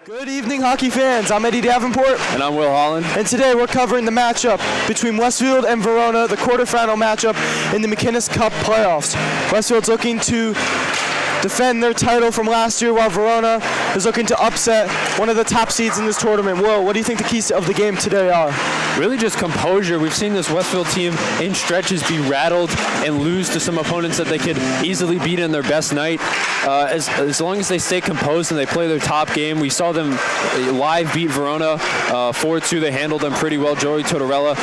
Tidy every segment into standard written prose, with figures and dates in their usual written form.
Good evening, hockey fans. I'm Eddie Davenport. And I'm Will Holland. And today we're covering the matchup between Westfield and Verona, the quarterfinal matchup in the McInnes Cup playoffs. Westfield's looking to defend their title from last year, while Verona is looking to upset one of the top seeds in this tournament. Will, what do you think the keys of the game today are? Really just composure. We've seen this Westfield team in stretches be rattled and lose to some opponents that they could easily beat in their best night. As long as they stay composed and they play their top game. We saw them live beat Verona 4-2. They handled them pretty well. Joey Tortorella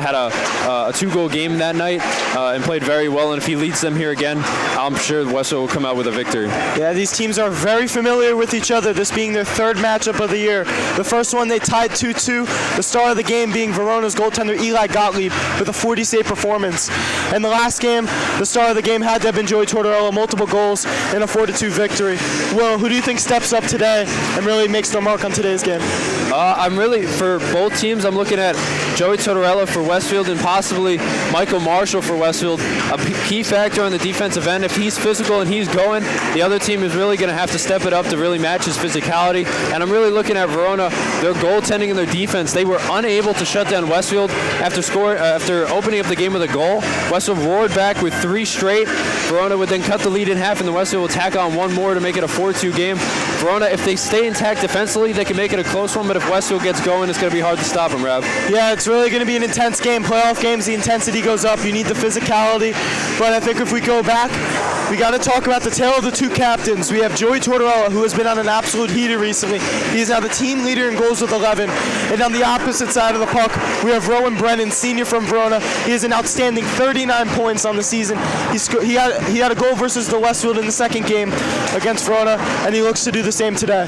had a two-goal game that night and played very well. And if he leads them here again, I'm sure Westfield will come out with a victory. Yeah, these teams are very familiar with each other, this being their third matchup of the year. The first one they tied 2-2, the star of the game being Verona's goaltender Eli Gottlieb with a 40-save performance. And the last game, the star of the game had to have been Joey Tortorella, multiple goals and a 4-2 victory. Will, who do you think steps up today and really makes their mark on today's game? I'm really, for both teams, I'm looking at Joey Tortorella for Westfield and possibly Michael Marshall for Westfield. A key factor on the defensive end. If he's physical and he's going, the other team is really going to have to step it up to really match his physicality. And I'm really looking at Verona, their goaltending and their defense. They were unable to shut down Westfield after opening up the game with a goal. Westfield roared back with 3 straight. Verona would then cut the lead in half, and the Westfield will tack on one more to make it a 4-2 game. Verona, if they stay intact defensively, they can make it a close one, but if Westfield gets going, it's going to be hard to stop them, Rav. Yeah, it's really going to be an intense game. Playoff games, the intensity goes up. You need the physicality. But I think if we go back, we got to talk about the tale of the two captains. We have Joey Tortorella, who has been on an absolute heater recently. He is now the team leader in goals with 11. And on the opposite side of the puck, we have Rowan Brennan, senior from Verona. He has an outstanding 39 points on the season. He had a goal versus the Westfield in the second game against Verona, and he looks to do the same today.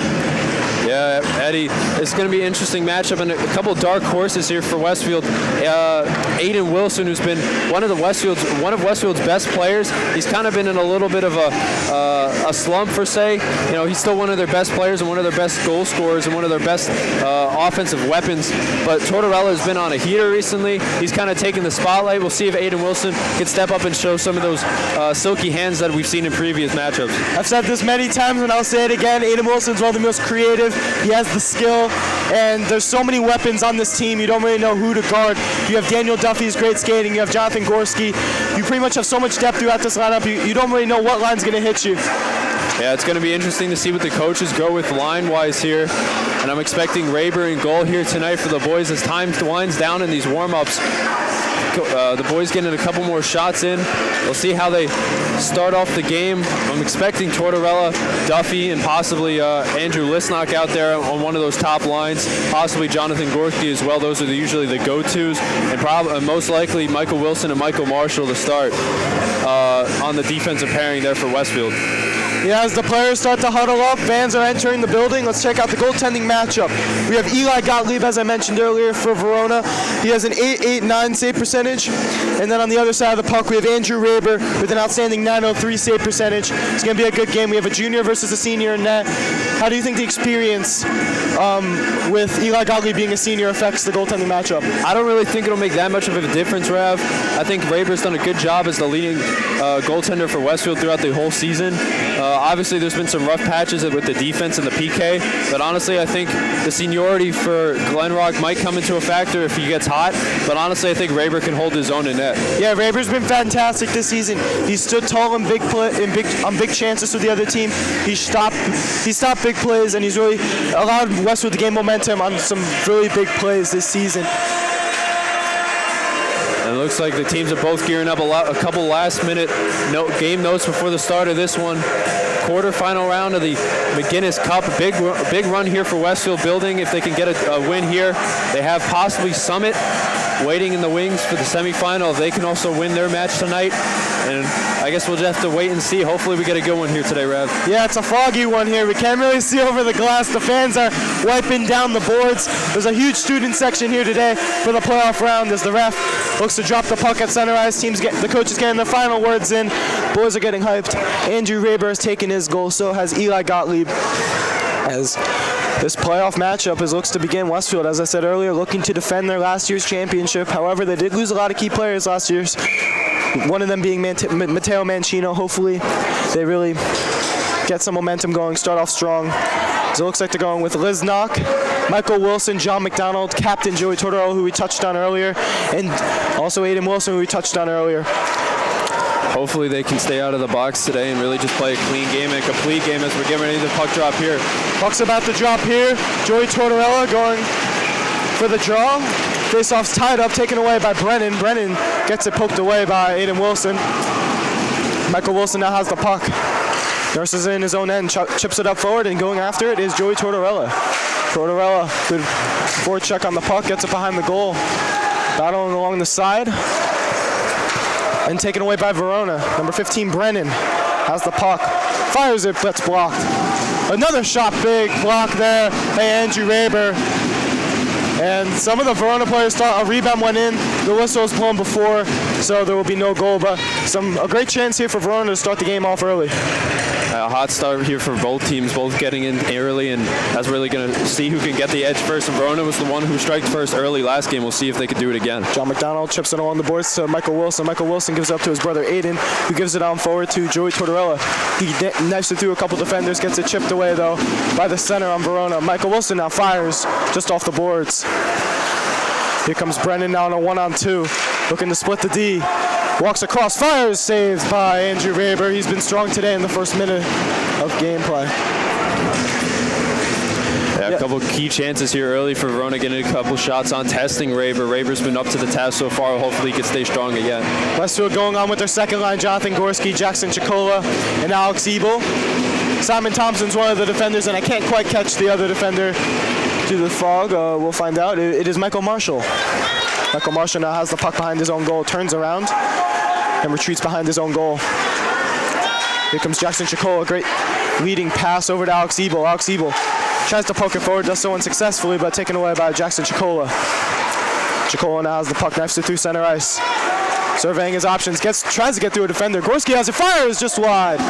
Yeah, Eddie, it's going to be an interesting matchup, and a couple of dark horses here for Westfield. Aiden Wilson, who's been one of Westfield's best players. He's kind of been in a little bit of a slump, per se. You know, he's still one of their best players and one of their best goal scorers and one of their best offensive weapons. But Tortorella has been on a heater recently. He's kind of taken the spotlight. We'll see if Aiden Wilson can step up and show some of those silky hands that we've seen in previous matchups. I've said this many times, and I'll say it again. Aiden Wilson's one of the most creative. He has the skill, and there's so many weapons on this team. You don't really know who to guard. You have Daniel Duffy's great skating. You have Jonathan Gorski. You pretty much have so much depth throughout this lineup. You don't really know what line's going to hit you. Yeah, it's going to be interesting to see what the coaches go with line-wise here. And I'm expecting Raber in goal here tonight for the boys as time winds down in these warm-ups. The boys getting a couple more shots in. We'll see how they start off the game. I'm expecting Tortorella, Duffy, and possibly Andrew Lisnock out there on one of those top lines. Possibly Jonathan Gorski as well. Those are usually the go-tos. And most likely Michael Wilson and Michael Marshall to start on the defensive pairing there for Westfield. Yeah, as the players start to huddle up, fans are entering the building. Let's check out the goaltending matchup. We have Eli Gottlieb, as I mentioned earlier, for Verona. He has an .889 save percentage. And then on the other side of the puck, we have Andrew Raber with an outstanding .903 save percentage. It's going to be a good game. We have a junior versus a senior in net. How do you think the experience with Eli Gottlieb being a senior affects the goaltending matchup? I don't really think it'll make that much of a difference, Rav. I think Raber's done a good job as the leading goaltender for Westfield throughout the whole season. Obviously, there's been some rough patches with the defense and the PK, but honestly, I think the seniority for Glenrock might come into a factor if he gets hot, but honestly, I think Raber can hold his own in net. Yeah, Raber's been fantastic this season. He stood tall in big chances with the other team. He stopped big plays, and he's really allowed Westfield to gain momentum on some really big plays this season. And it looks like the teams are both gearing up a couple last-minute game notes before the start of this one. Quarterfinal round of the McInnes Cup. Big run here for Westfield building. If they can get a win here, they have possibly Summit waiting in the wings for the semifinal. They can also win their match tonight. And I guess we'll just have to wait and see. Hopefully we get a good one here today, Rev. Yeah, it's a foggy one here. We can't really see over the glass. The fans are wiping down the boards. There's a huge student section here today for the playoff round as the ref looks to drop the puck at center ice. The coaches getting their final words in. Boys are getting hyped. Andrew Raber has taken his goal. So has Eli Gottlieb. As this playoff matchup looks to begin, Westfield, as I said earlier, looking to defend their last year's championship. However, they did lose a lot of key players last year's. One of them being Matteo Mancino. Hopefully, they really get some momentum going, start off strong. So it looks like they're going with Liznock, Michael Wilson, John McDonald, Captain Joey Tortorella, who we touched on earlier, and also Aiden Wilson, who we touched on earlier. Hopefully they can stay out of the box today and really just play a clean game and a complete game as we're getting ready to puck drop here. Puck's about to drop here. Joey Tortorella going for the draw. Faceoff's tied up, taken away by Brennan. Brennan gets it poked away by Aiden Wilson. Michael Wilson now has the puck. Nurses in his own end, chips it up forward, and going after it is Joey Tortorella. Tortorella, good forward check on the puck, gets it behind the goal. Battling along the side. And taken away by Verona. Number 15, Brennan, has the puck. Fires it, that's blocked. Another shot, big block there by Andrew Raber. And some of the Verona players thought a rebound went in. The whistle was blown before, so there will be no goal. But a great chance here for Verona to start the game off early. A hot start here for both teams, both getting in early, and that's really going to see who can get the edge first. And Verona was the one who struck first early last game. We'll see if they can do it again. John McDonald chips it along the boards to Michael Wilson. Michael Wilson gives it up to his brother Aiden, who gives it on forward to Joey Tortorella. He knifes it through a couple defenders, gets it chipped away though by the center on Verona. Michael Wilson now fires just off the boards. Here comes Brennan now on a 1-on-2, looking to split the D. Walks across, fires, saved by Andrew Raber. He's been strong today in the first minute of gameplay. Yeah, a couple key chances here early for Verona, getting a couple shots on, testing Raber. Raber's been up to the task so far. Hopefully he can stay strong again. Westfield going on with their second line, Jonathan Gorski, Jackson Chicola, and Alex Ebel. Simon Thompson's one of the defenders, and I can't quite catch the other defender due to the fog. We'll find out. It is Michael Marshall. Michael Marshall now has the puck behind his own goal, turns around, and retreats behind his own goal. Here comes Jackson Chicola, great leading pass over to Alex Ebel. Alex Ebel tries to poke it forward, does so unsuccessfully, but taken away by Jackson Chicola. Chicola now has the puck, knifes it through center ice. Surveying his options, tries to get through a defender. Gorski has it, fires just wide.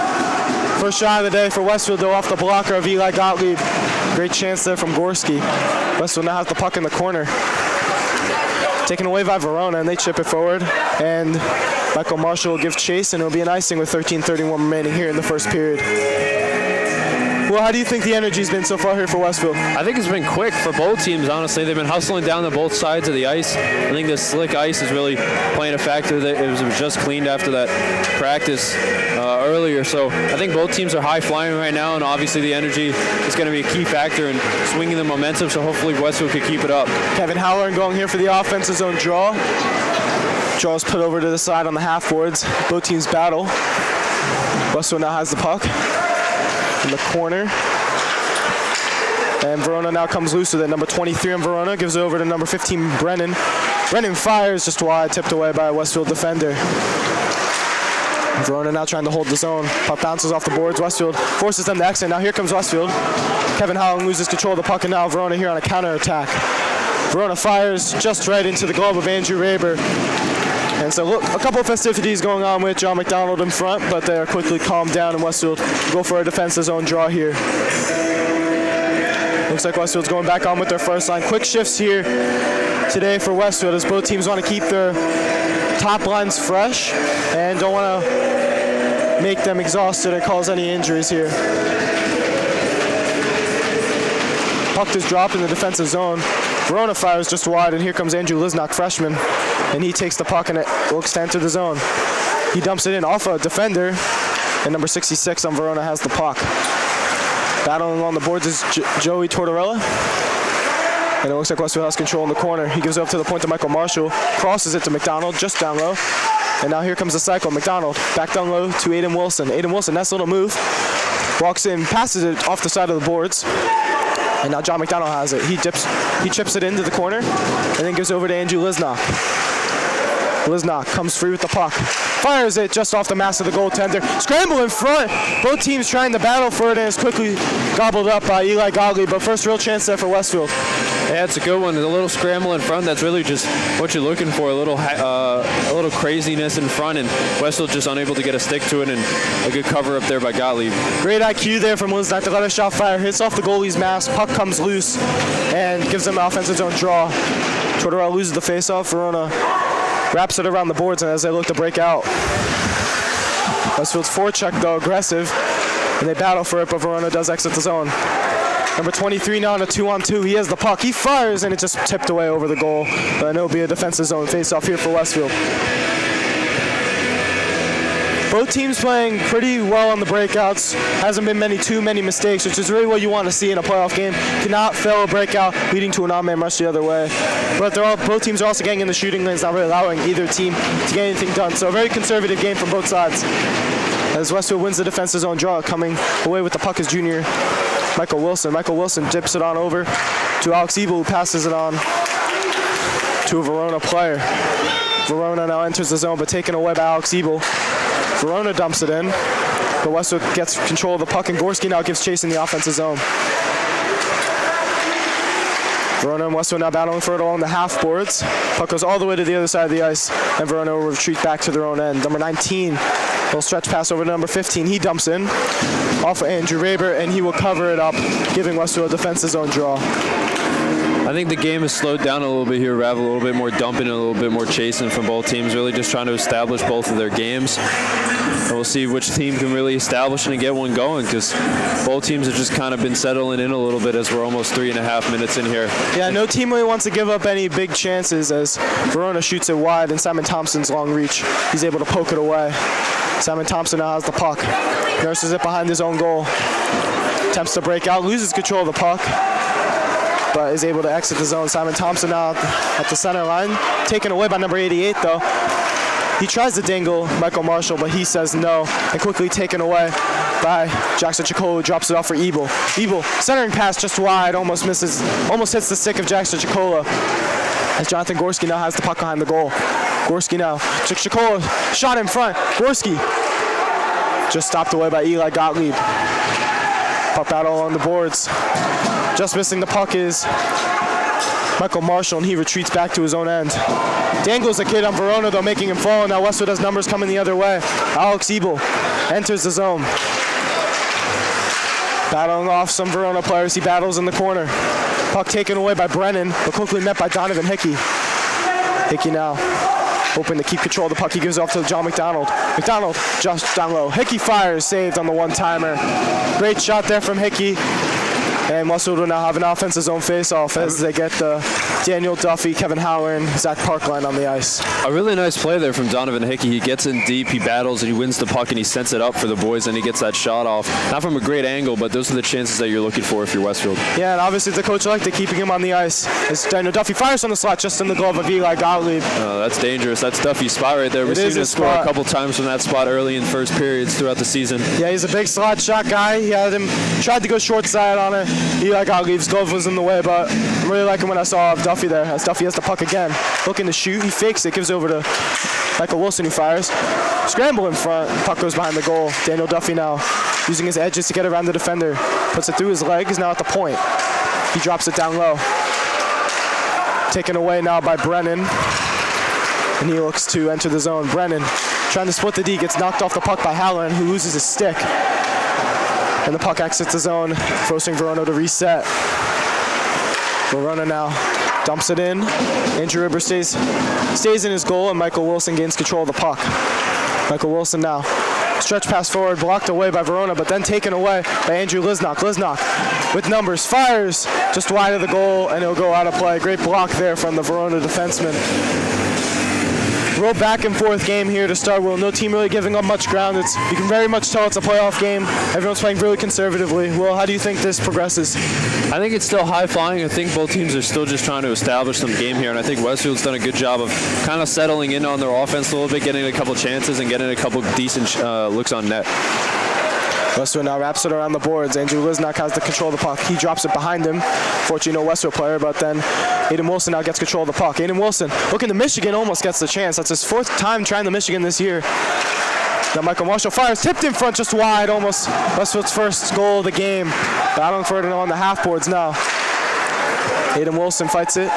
First shot of the day for Westfield, though, off the blocker of Eli Gottlieb. Great chance there from Gorski. Westfield now has the puck in the corner. Taken away by Verona, and they chip it forward. And Michael Marshall will give chase, and it'll be an icing with 13:31 remaining here in the first period. Well, how do you think the energy's been so far here for Westfield? I think it's been quick for both teams, honestly. They've been hustling down to both sides of the ice. I think this slick ice is really playing a factor. That it was just cleaned after that practice earlier. So I think both teams are high flying right now, and obviously the energy is going to be a key factor in swinging the momentum, so hopefully Westfield can keep it up. Kevin Howler going here for the offensive zone draw. Draw's put over to the side on the half boards. Both teams battle. Westfield now has the puck in the corner. And Verona now comes loose with it. Number 23 on Verona gives it over to number 15, Brennan. Brennan fires just wide, tipped away by a Westfield defender. Verona now trying to hold the zone. Puck bounces off the boards. Westfield forces them to exit. Now here comes Westfield. Kevin Howland loses control of the puck, and now Verona here on a counterattack. Verona fires just right into the glove of Andrew Raber. And so look, a couple of festivities going on with John McDonald in front, but they are quickly calmed down, and Westfield go for a defensive zone draw here. Looks like Westfield's going back on with their first line. Quick shifts here today for Westfield as both teams want to keep their top lines fresh and don't want to make them exhausted or cause any injuries here. Puck is dropped in the defensive zone. Verona fires just wide, and here comes Andrew Liznock, freshman, and he takes the puck and it will extend to the zone. He dumps it in off a defender, and number 66 on Verona has the puck. Battling along the boards is Joey Tortorella, and it looks like Westfield has control in the corner. He gives it up to the point to Michael Marshall, crosses it to McDonald, just down low, and now here comes the cycle. McDonald back down low to Aiden Wilson. Aiden Wilson, nice little move, walks in, passes it off the side of the boards. And now John McDonald has it. He chips it into the corner and then gives over to Andrew Liznock. Liznock comes free with the puck. Fires it just off the mask of the goaltender. Scramble in front. Both teams trying to battle for it, and it's quickly gobbled up by Eli Gottlieb. But first real chance there for Westfield. Yeah, it's a good one. A little scramble in front. That's really just what you're looking for. A little craziness in front, and Westfield just unable to get a stick to it, and a good cover up there by Gottlieb. Great IQ there from Liznock to let a shot fire. Hits off the goalie's mask. Puck comes loose and gives them an offensive zone draw. Tortorella loses the faceoff. Verona wraps it around the boards, and as they look to break out. Westfield's forecheck, though, aggressive, and they battle for it, but Verona does exit the zone. Number 23 now in a 2-on-2. He has the puck. He fires, and it just tipped away over the goal. But it'll be a defensive zone face-off here for Westfield. Both teams playing pretty well on the breakouts. Hasn't been too many mistakes, which is really what you want to see in a playoff game. Cannot fail a breakout, leading to an on-man rush the other way. But both teams are also getting in the shooting lanes, not really allowing either team to get anything done. So a very conservative game from both sides. As Westfield wins the defensive zone draw, coming away with the puck is junior Michael Wilson. Michael Wilson dips it on over to Alex Ebel, who passes it on to a Verona player. Verona now enters the zone, but taken away by Alex Ebel. Verona dumps it in, but Westfield gets control of the puck, and Gorski now gives chase in the offensive zone. Verona and Westfield now battling for it along the half boards. Puck goes all the way to the other side of the ice, and Verona will retreat back to their own end. Number 19, little stretch pass over to number 15. He dumps in off of Andrew Raber, and he will cover it up, giving Westfield a defensive zone draw. I think the game has slowed down a little bit here, Rav, a little bit more dumping and a little bit more chasing from both teams, really just trying to establish both of their games. And we'll see which team can really establish it and get one going, because both teams have just kind of been settling in a little bit as we're almost 3.5 minutes in here. Yeah, no team really wants to give up any big chances as Verona shoots it wide, and Simon Thompson's long reach. He's able to poke it away. Simon Thompson now has the puck. Nurses it behind his own goal. Attempts to break out, loses control of the puck, but is able to exit the zone. Simon Thompson now at the center line. Taken away by number 88, though. He tries to dangle Michael Marshall, but he says no, and quickly taken away by Jackson Chicola, who drops it off for Ebel. Ebel, centering pass just wide, almost hits the stick of Jackson Chicola, as Jonathan Gorski now has the puck behind the goal. Gorski now, Chicola, shot in front. Gorski just stopped away by Eli Gottlieb. Puck battle on the boards. Just missing the puck is Michael Marshall, and he retreats back to his own end. Dangles a kid on Verona, though, making him fall, and now Westwood has numbers coming the other way. Alex Ebel enters the zone. Battling off some Verona players, he battles in the corner. Puck taken away by Brennan, but quickly met by Donovan Hickey. Hickey now hoping to keep control of the puck. He gives it off to John McDonald. McDonald just down low. Hickey fires, saved on the one-timer. Great shot there from Hickey. And Westwood will now have an offensive zone face-off as they get Daniel Duffy, Kevin Howard, and Zach Parkline on the ice. A really nice play there from Donovan Hickey. He gets in deep, he battles, and he wins the puck, and he sends it up for the boys, and he gets that shot off. Not from a great angle, but those are the chances that you're looking for if you're Westfield. Yeah, and obviously the coach liked it, keeping him on the ice. As Daniel Duffy fires on the slot just in the glove of Eli Gottlieb. That's dangerous. That's Duffy's spot right there. We've seen him score a couple times from that spot early in first periods throughout the season. Yeah, he's a big slot shot guy. He had him, tried to go short side on it. Eli Gottlieb's glove was in the way, but I'm really liking what I saw of Duffy there, as Duffy has the puck again. Looking to shoot, he fakes it, gives over to Michael Wilson, who fires. Scramble in front, puck goes behind the goal. Daniel Duffy now using his edges to get around the defender. Puts it through his legs, now at the point. He drops it down low. Taken away now by Brennan, and he looks to enter the zone. Brennan trying to split the D, gets knocked off the puck by Halloran, who loses his stick. And the puck exits the zone, forcing Verona to reset. Verona now dumps it in. Andrew Ribber stays in his goal, and Michael Wilson gains control of the puck. Michael Wilson now stretch pass forward, blocked away by Verona, but then taken away by Andrew Lisnock. Lisnock with numbers, fires just wide of the goal, and it'll go out of play. Great block there from the Verona defenseman. Real back and forth game here to start. Will no team really giving up much ground. You can very much tell it's a playoff game. Everyone's playing really conservatively. Will, how do you think this progresses? I think it's still high flying. I think both teams are still just trying to establish some game here, and I think Westfield's done a good job of kind of settling in on their offense a little bit, getting a couple chances and getting a couple decent looks on net. Westwood now wraps it around the boards. Andrew Lisnock has the control of the puck. He drops it behind him. Fortunately, no Westwood player, but then Aiden Wilson now gets control of the puck. Aiden Wilson looking to Michigan, almost gets the chance. That's his fourth time trying the Michigan this year. Now Michael Marshall fires, tipped in front, just wide, almost Westfield's first goal of the game. Battling for it on the half boards now. Aiden Wilson fights it.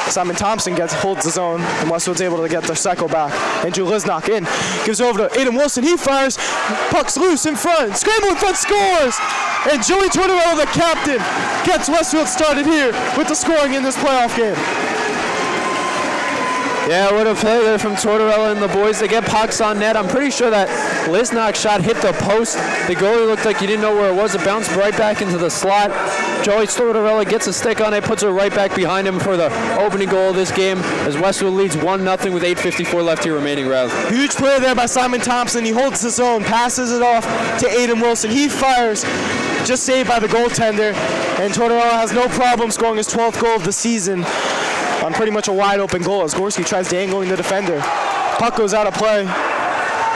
Simon Thompson holds the zone, and Westwood's able to get their cycle back. Andrew Lisnock in, gives over to Aiden Wilson. He fires, puck's loose in front, scramble in front, scores! And Joey Tortorella, the captain, gets Westfield started here with the scoring in this playoff game. Yeah, what a play there from Tortorella and the boys. They get pucks on net. I'm pretty sure that Lisnock's shot hit the post. The goalie looked like he didn't know where it was. It bounced right back into the slot. Joey Tortorella gets a stick on it, puts it right back behind him for the opening goal of this game as Westfield leads 1-0 with 8:54 left here remaining, Rev. Huge play there by Simon Thompson. He holds his own, passes it off to Aiden Wilson. He fires, just saved by the goaltender, and Tortorella has no problem scoring his 12th goal of the season on pretty much a wide open goal as Gorski tries dangling the defender. Puck goes out of play.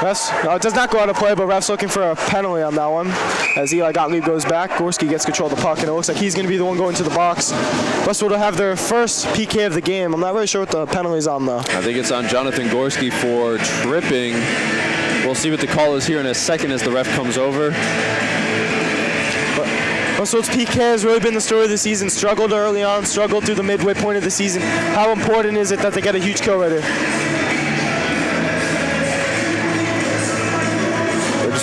No, it does not go out of play, but ref's looking for a penalty on that one. As Eli Gottlieb goes back, Gorski gets control of the puck, and it looks like he's going to be the one going to the box. Westwood will have their first PK of the game. I'm not really sure what the penalty's on, though. I think it's on Jonathan Gorski for tripping. We'll see what the call is here in a second as the ref comes over. Westwood's PK has really been the story of the season. Struggled early on, struggled through the midway point of the season. How important is it that they get a huge kill right here?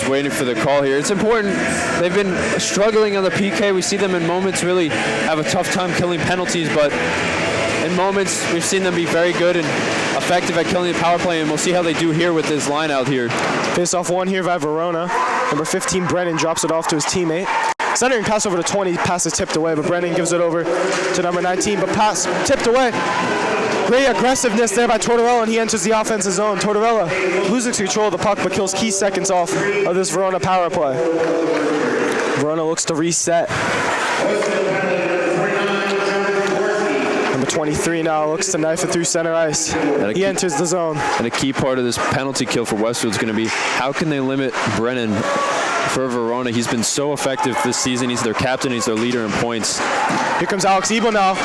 Waiting for the call here. It's important. They've been struggling on the PK. We see them in moments really have a tough time killing penalties, but in moments we've seen them be very good and effective at killing the power play, and we'll see how they do here with this line out here. Face off one here by Verona. Number 15, Brennan, drops it off to his teammate. Centering pass over to 20, pass is tipped away, but Brennan gives it over to number 19, but pass tipped away. Great aggressiveness there by Tortorella, and he enters the offensive zone. Tortorella loses control of the puck, but kills key seconds off of this Verona power play. Verona looks to reset. Number 23 now looks to knife it through center ice. He enters the zone. And a key part of this penalty kill for Westfield is going to be how can they limit Brennan for Verona. He's been so effective this season. He's their captain. He's their leader in points. Here comes Alex Ebo now.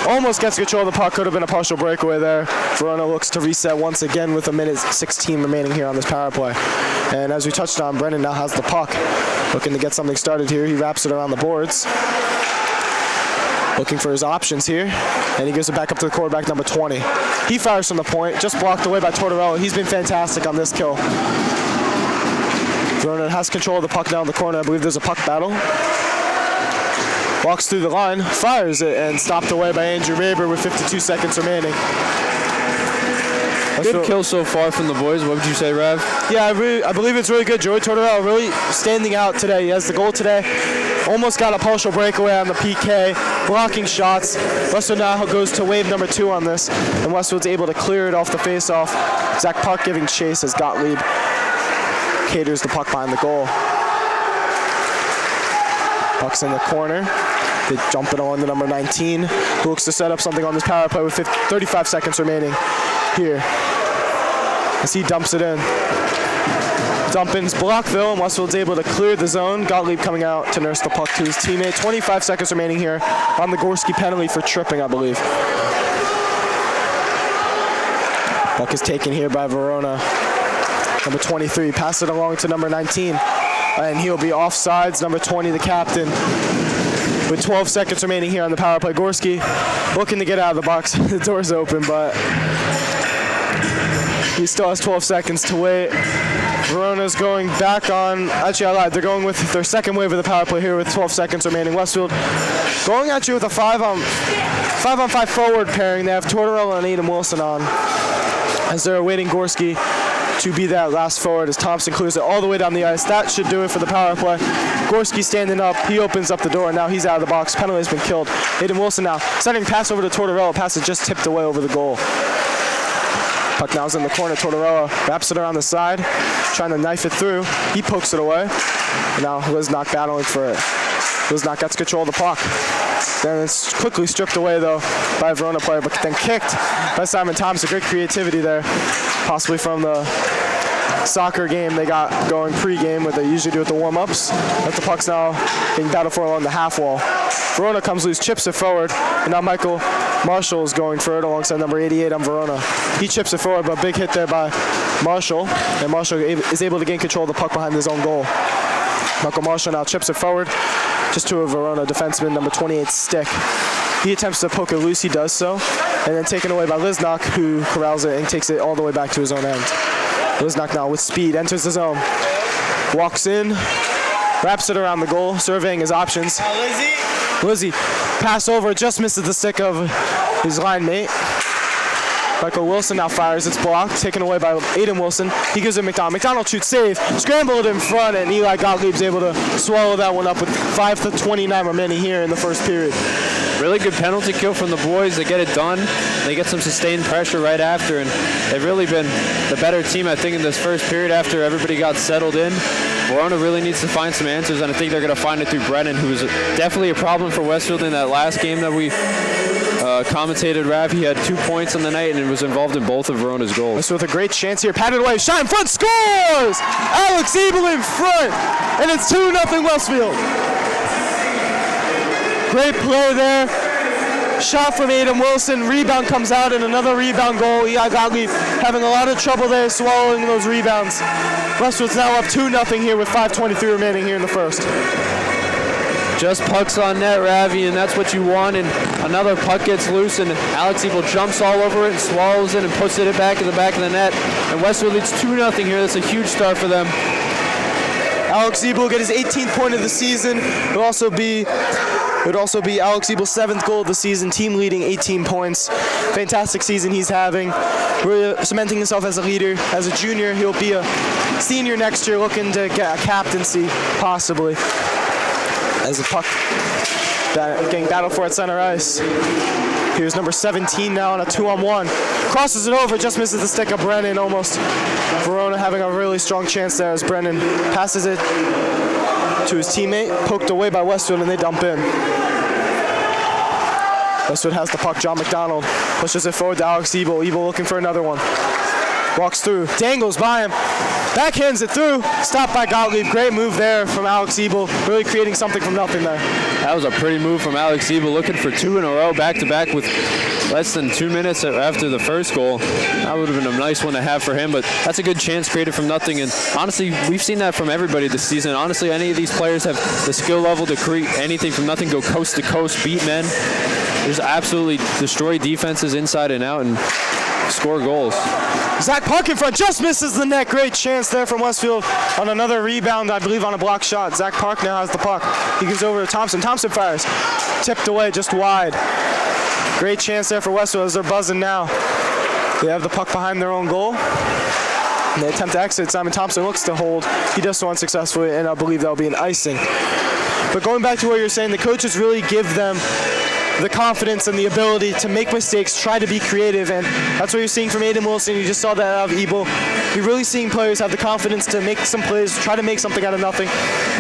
Almost gets control of the puck. Could have been a partial breakaway there. Verona looks to reset once again with 1:16 remaining here on this power play. And as we touched on, Brennan now has the puck. Looking to get something started here. He wraps it around the boards. Looking for his options here. And he gives it back up to the quarterback, number 20. He fires from the point. Just blocked away by Tortorella. He's been fantastic on this kill. Verona has control of the puck down the corner. I believe there's a puck battle. Walks through the line, fires it, and stopped away by Andrew Raber with 52 seconds remaining. Good kill so far from the boys. What would you say, Rav? Yeah, I believe it's really good. Joey Tortorella really standing out today. He has the goal today. Almost got a partial breakaway on the PK, blocking shots. Westwood now goes to wave number 2 on this, and Westwood's able to clear it off the face-off. Zach Park giving chase as Gottlieb caters the puck behind the goal. Puck's in the corner. They jump it on to number 19, who looks to set up something on this power play with 35 seconds remaining here. As he dumps it in. Dump-in's Blockville, and Westfield's able to clear the zone. Gottlieb coming out to nurse the puck to his teammate. 25 seconds remaining here on the Gorski penalty for tripping, I believe. Puck is taken here by Verona. Number 23, pass it along to number 19. And he'll be offsides, number 20, the captain. With 12 seconds remaining here on the power play. Gorski looking to get out of the box. The door's open, but he still has 12 seconds to wait. Verona's going back on, actually I lied, they're going with their second wave of the power play here with 12 seconds remaining. Westfield going at you with a 5-on-5 forward pairing. They have Tortorella and Aiden Wilson on as they're awaiting Gorski to be that last forward as Thompson clears it all the way down the ice. That should do it for the power play. Gorski standing up. He opens up the door, and now he's out of the box. Penalty has been killed. Aiden Wilson now sending pass over to Tortorella. Pass is just tipped away over the goal. Puck now's in the corner. Tortorella wraps it around the side, trying to knife it through. He pokes it away. And now Lisnock battling for it. Lisnock gets control of the puck. Then it's quickly stripped away, though, by a Verona player, but then kicked by Simon Thompson. Great creativity there, possibly from the soccer game they got going pre-game, what they usually do at the warm-ups. But the puck's now being battled for along the half wall. Verona comes loose, chips it forward, and now Michael Marshall is going for it alongside number 88 on Verona. He chips it forward, but big hit there by Marshall, and Marshall is able to gain control of the puck behind his own goal. Michael Marshall now chips it forward, just to a Verona defenseman, number 28's stick. He attempts to poke it loose, he does so, and then taken away by Lisnock, who corrals it and takes it all the way back to his own end. Lisnock now with speed enters the zone, walks in, wraps it around the goal, surveying his options. Lizzie, pass over, just misses the stick of his line mate. Michael Wilson now fires. It's blocked, taken away by Aiden Wilson. He gives it McDonald. McDonald shoots, save, scrambled in front, and Eli Gottlieb's able to swallow that one up with 5:29 remaining here in the first period. Really good penalty kill from the boys. They get it done. They get some sustained pressure right after, and they've really been the better team, I think, in this first period after everybody got settled in. Verona really needs to find some answers, and I think they're going to find it through Brennan, who's definitely a problem for Westfield in that last game that we commentated. Rav, he had 2 points on the night and was involved in both of Verona's goals. So with a great chance here, patted away, shot in front, scores! Alex Ebel in front, and it's 2-0 Westfield. Great play there. Shot from Aiden Wilson, rebound comes out, and another rebound goal. Eli Gottlieb having a lot of trouble there swallowing those rebounds. Westfield's now up 2-0 here with 5:23 remaining here in the first. Just pucks on net, Ravi, and that's what you want. And another puck gets loose, and Alex Ebel jumps all over it and swallows it and puts it back in the back of the net. And Westfield leads 2-0 here. That's a huge start for them. Alex Ebel will get his 18th point of the season. It would also be Alex Ebel's 7th goal of the season, team leading 18 points. Fantastic season he's having. Really cementing himself as a leader. As a junior, he'll be a senior next year, looking to get a captaincy, possibly. As a puck getting battled for at center ice. Here's number 17 now on a 2-on-1. Crosses it over, just misses the stick of Brennan almost. Verona having a really strong chance there as Brennan passes it to his teammate, poked away by Westfield, and they dump in. Westfield has the puck. John McDonald pushes it forward to Alex Ebel. Ebel looking for another one. Walks through, dangles by him, backhands it through, stopped by Gottlieb. Great move there from Alex Ebel, really creating something from nothing there. That was a pretty move from Alex Ebel, looking for 2 in a row, back-to-back with less than 2 minutes after the first goal. That would have been a nice one to have for him, but that's a good chance created from nothing. And honestly, we've seen that from everybody this season. Honestly, any of these players have the skill level to create anything from nothing, go coast to coast, beat men. Just absolutely destroy defenses inside and out and score goals. Zach Park in front, just misses the net. Great chance there from Westfield on another rebound, I believe on a block shot. Zach Park now has the puck. He gives over to Thompson. Thompson fires. Tipped away, just wide. Great chance there for Westfield as they're buzzing now. They have the puck behind their own goal. And they attempt to exit. Simon Thompson looks to hold. He does so unsuccessfully, and I believe that'll be an icing. But going back to what you're saying, the coaches really give them the confidence and the ability to make mistakes, try to be creative, and that's what you're seeing from Aiden Wilson. You just saw that out of Ebel. You're really seeing players have the confidence to make some plays, try to make something out of nothing,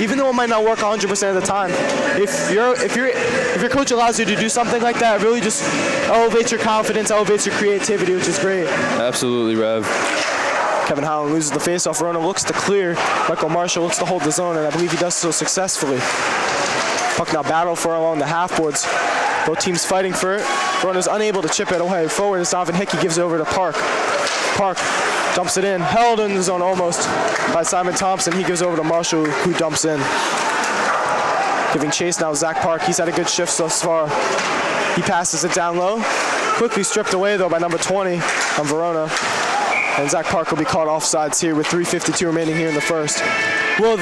even though it might not work 100% of the time. If your coach allows you to do something like that, it really just elevates your confidence, elevates your creativity, which is great. Absolutely, Rev. Kevin Howland loses the faceoff. Verona looks to clear. Michael Marshall looks to hold the zone, and I believe he does so successfully. Puck now battle for along the half boards. Both teams fighting for it. Verona's unable to chip it away. Forward as Donovan Hickey gives over to Park. Park dumps it in. Held in the zone almost by Simon Thompson. He gives over to Marshall, who dumps in. Giving chase now, Zach Park. He's had a good shift thus far. He passes it down low. Quickly stripped away, though, by number 20 on Verona. And Zach Park will be caught offsides here with 3:52 remaining here in the first. Well,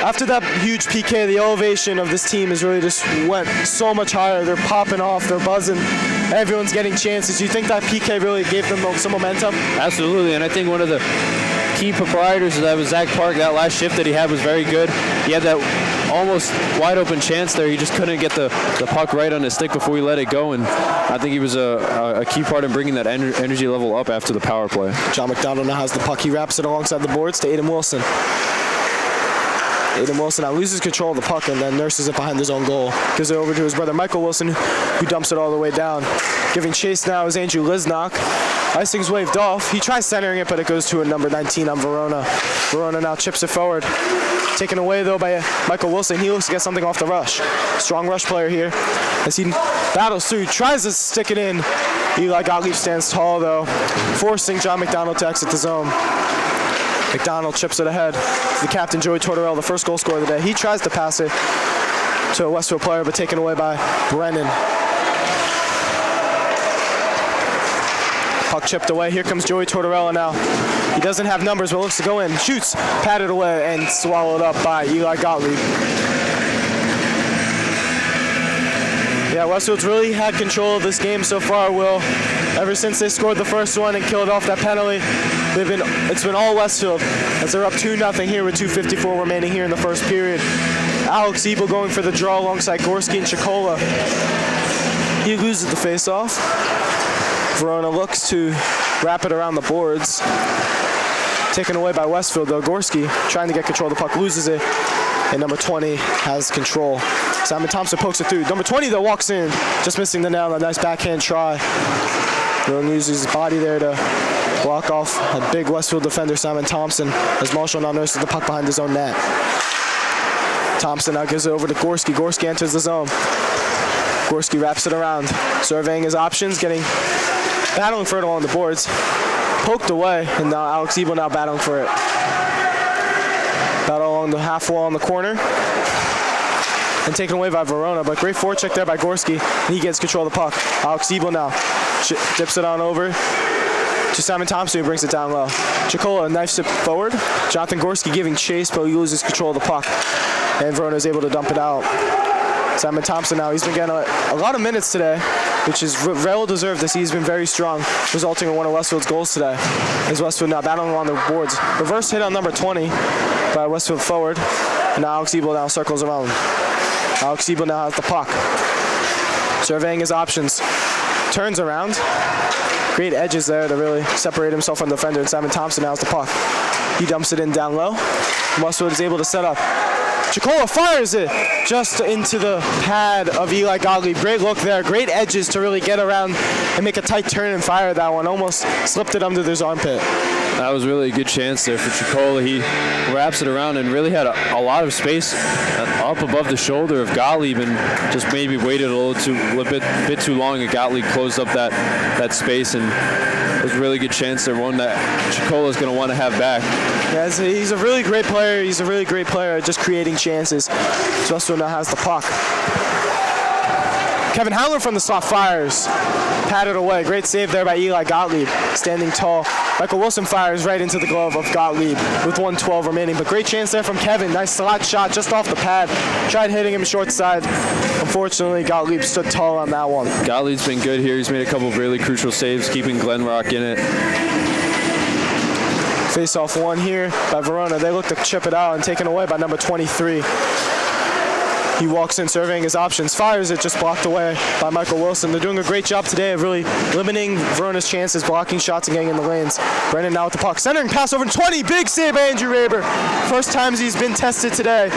after that huge PK, the elevation of this team has really just went so much higher. They're popping off, they're buzzing. Everyone's getting chances. You think that PK really gave them some momentum? Absolutely, and I think one of the key proprietors of that was Zach Park. That last shift that he had was very good. He had that almost wide open chance there. He just couldn't get the puck right on his stick before he let it go, and I think he was a key part in bringing that energy level up after the power play. John McDonald now has the puck. He wraps it alongside the boards to Aiden Wilson. Aiden Wilson now loses control of the puck and then nurses it behind his own goal. Gives it over to his brother Michael Wilson, who dumps it all the way down. Giving chase now is Andrew Lisnock. Icing's waved off. He tries centering it, but it goes to a number 19 on Verona. Verona now chips it forward. Taken away, though, by Michael Wilson. He looks to get something off the rush. Strong rush player here as he battles through, tries to stick it in. Eli Gottlieb stands tall, though, forcing John McDonald to exit the zone. McDonald chips it ahead. The captain, Joey Tortorella, the first goal scorer of the day. He tries to pass it to a Westfield player, but taken away by Brennan. Puck chipped away. Here comes Joey Tortorella now. He doesn't have numbers, but looks to go in. Shoots, patted away, and swallowed up by Eli Gottlieb. Yeah, Westfield's really had control of this game so far, Will. Ever since they scored the first one and killed off that penalty, it's been all Westfield as they're up 2-0 here with 2:54 remaining here in the first period. Alex Ebel going for the draw alongside Gorski and Chikola. He loses the face-off. Verona looks to wrap it around the boards. Taken away by Westfield though. Gorski trying to get control of the puck, loses it. And number 20 has control. Simon Thompson pokes it through. Number 20 though walks in, just missing the nail. A nice backhand try. Verona uses his body there to block off a big Westfield defender, Simon Thompson, as Marshall now nurses the puck behind his own net. Thompson now gives it over to Gorski. Gorski enters the zone. Gorski wraps it around, surveying his options, battling for it along the boards. Poked away, and now Alex Ebel now battling for it. Battle along the half wall in the corner. And taken away by Verona, but great forecheck there by Gorski, and he gets control of the puck. Alex Ebel now dips it on over to Simon Thompson, who brings it down low. Chikola knifes it forward. Jonathan Gorski giving chase, but he loses control of the puck. And Verona is able to dump it out. Simon Thompson now, he's been getting a lot of minutes today, which is well deserved as he's been very strong, resulting in one of Westfield's goals today. As Westfield now battling along the boards. Reverse hit on number 20 by Westfield forward. And now Alex Ebel now circles around. Alex Ebel now has the puck. Surveying his options. Turns around. Great edges there to really separate himself from the defender. And Simon Thompson now has the puck. He dumps it in down low. Westfield is able to set up. Chikola fires it just into the pad of Eli Gottlieb. Great look there. Great edges to really get around and make a tight turn and fire that one. Almost slipped it under his armpit. That was really a good chance there for Chikola. He wraps it around and really had a lot of space up above the shoulder of Gottlieb and just maybe waited a bit too long, and Gottlieb closed up that space, and it was a really good chance there, one that Chikola is going to want to have back. Yeah, he's a really great player. He's a really great player at just creating chances. So Westfield now has the puck. Kevin Howler from the slot fires. Patted away. Great save there by Eli Gottlieb, standing tall. Michael Wilson fires right into the glove of Gottlieb with 1:12 remaining. But great chance there from Kevin. Nice slot shot just off the pad. Tried hitting him short side. Unfortunately, Gottlieb stood tall on that one. Gottlieb's been good here. He's made a couple of really crucial saves, keeping Glenrock in it. Face-off one here by Verona. They look to chip it out and taken away by number 23. He walks in surveying his options, fires it, just blocked away by Michael Wilson. They're doing a great job today of really limiting Verona's chances, blocking shots and getting in the lanes. Brennan now with the puck. Centering pass over to 20. Big save by Andrew Raber. First times he's been tested today.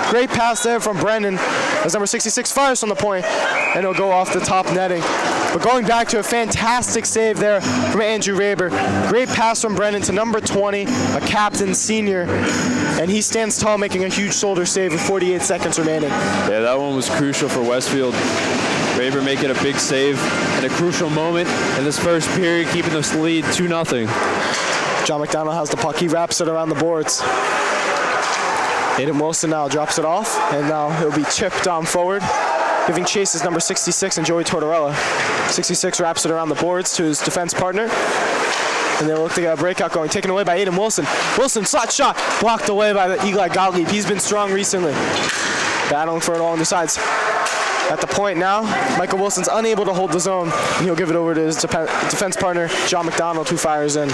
Great pass there from Brennan as number 66 fires from the point, and it'll go off the top netting. But going back to a fantastic save there from Andrew Raber. Great pass from Brennan to number 20, a captain senior, and he stands tall, making a huge shoulder save with 48 seconds remaining. Yeah, that one was crucial for Westfield. Raber making a big save in a crucial moment in this first period, keeping this lead 2-0. John McDonald has the puck. He wraps it around the boards. Aiden Wilson now drops it off, and now he'll be chipped on forward. Giving chase is number 66 and Joey Tortorella. 66 wraps it around the boards to his defense partner. And they look to get a breakout going, taken away by Aiden Wilson. Wilson, slot shot, blocked away by the Eli Gottlieb. He's been strong recently. Battling for it all on the sides. At the point now, Michael Wilson's unable to hold the zone, and he'll give it over to his defense partner, John McDonald, who fires in.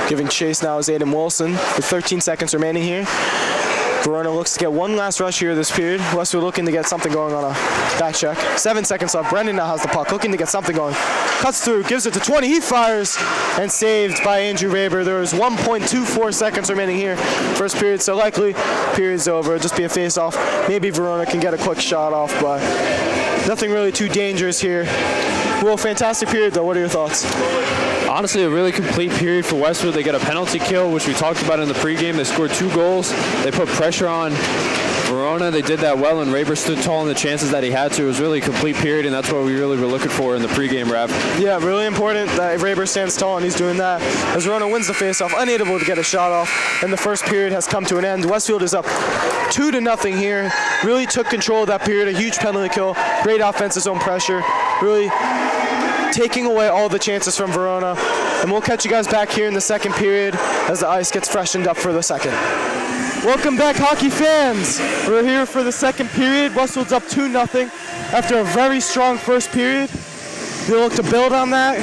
Giving chase now is Aiden Wilson with 13 seconds remaining here. Verona looks to get one last rush here this period. Westfield looking to get something going on a back check. 7 seconds left. Brendan now has the puck, looking to get something going. Cuts through, gives it to 20. He fires, and saved by Andrew Raber. There is 1.24 seconds remaining here. First period, so likely period's over. It'll just be a face-off. Maybe Verona can get a quick shot off, but nothing really too dangerous here. Well, fantastic period, though. What are your thoughts? Honestly, a really complete period for Westfield. They got a penalty kill, which we talked about in the pregame. They scored 2 goals. They put pressure on Verona. They did that well, and Raber stood tall in the chances that he had to. It was really a complete period, and that's what we really were looking for in the pregame, Raf. Yeah, really important that Raber stands tall, and he's doing that. As Verona wins the faceoff, unable to get a shot off, and the first period has come to an end. Westfield is up 2-0 here. Really took control of that period. A huge penalty kill. Great offensive zone pressure. Really taking away all the chances from Verona. And we'll catch you guys back here in the second period as the ice gets freshened up for the second. Welcome back, hockey fans. We're here for the second period. Westfield's up 2-0. after a very strong first period. They look to build on that,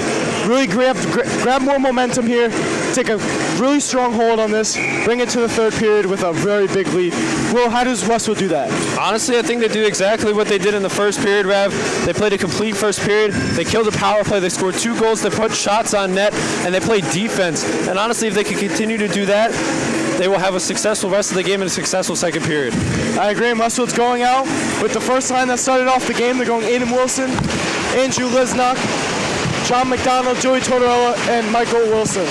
really grab more momentum here, take a really strong hold on this, bring it to the third period with a very big lead. Will, how does Westfield do that? Honestly, I think they do exactly what they did in the first period, Rav. They played a complete first period. They killed a power play. They scored 2 goals. They put shots on net, and they played defense. And honestly, if they can continue to do that, they will have a successful rest of the game and a successful second period. I agree. Westfield's going out with the first line that started off the game. They're going Aiden Wilson, Andrew Lisnock, John McDonald, Joey Tortorella, and Michael Wilson.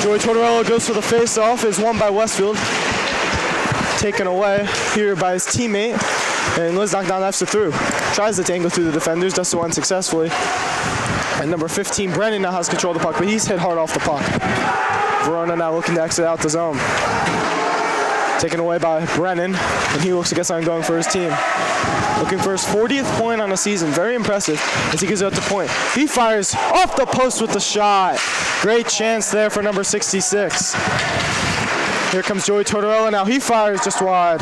Joey Tortorella goes for the face-off, is won by Westfield. Taken away here by his teammate, and Lisnock now lefts it through. Tries to tangle through the defenders, does so unsuccessfully. And number 15, Brennan, now has control of the puck, but he's hit hard off the puck. Verona now looking to exit out the zone. Taken away by Brennan, and he looks to get something going for his team. Looking for his 40th point on the season. Very impressive as he gives out the point. He fires off the post with the shot. Great chance there for number 66. Here comes Joey Tortorella now. He fires just wide.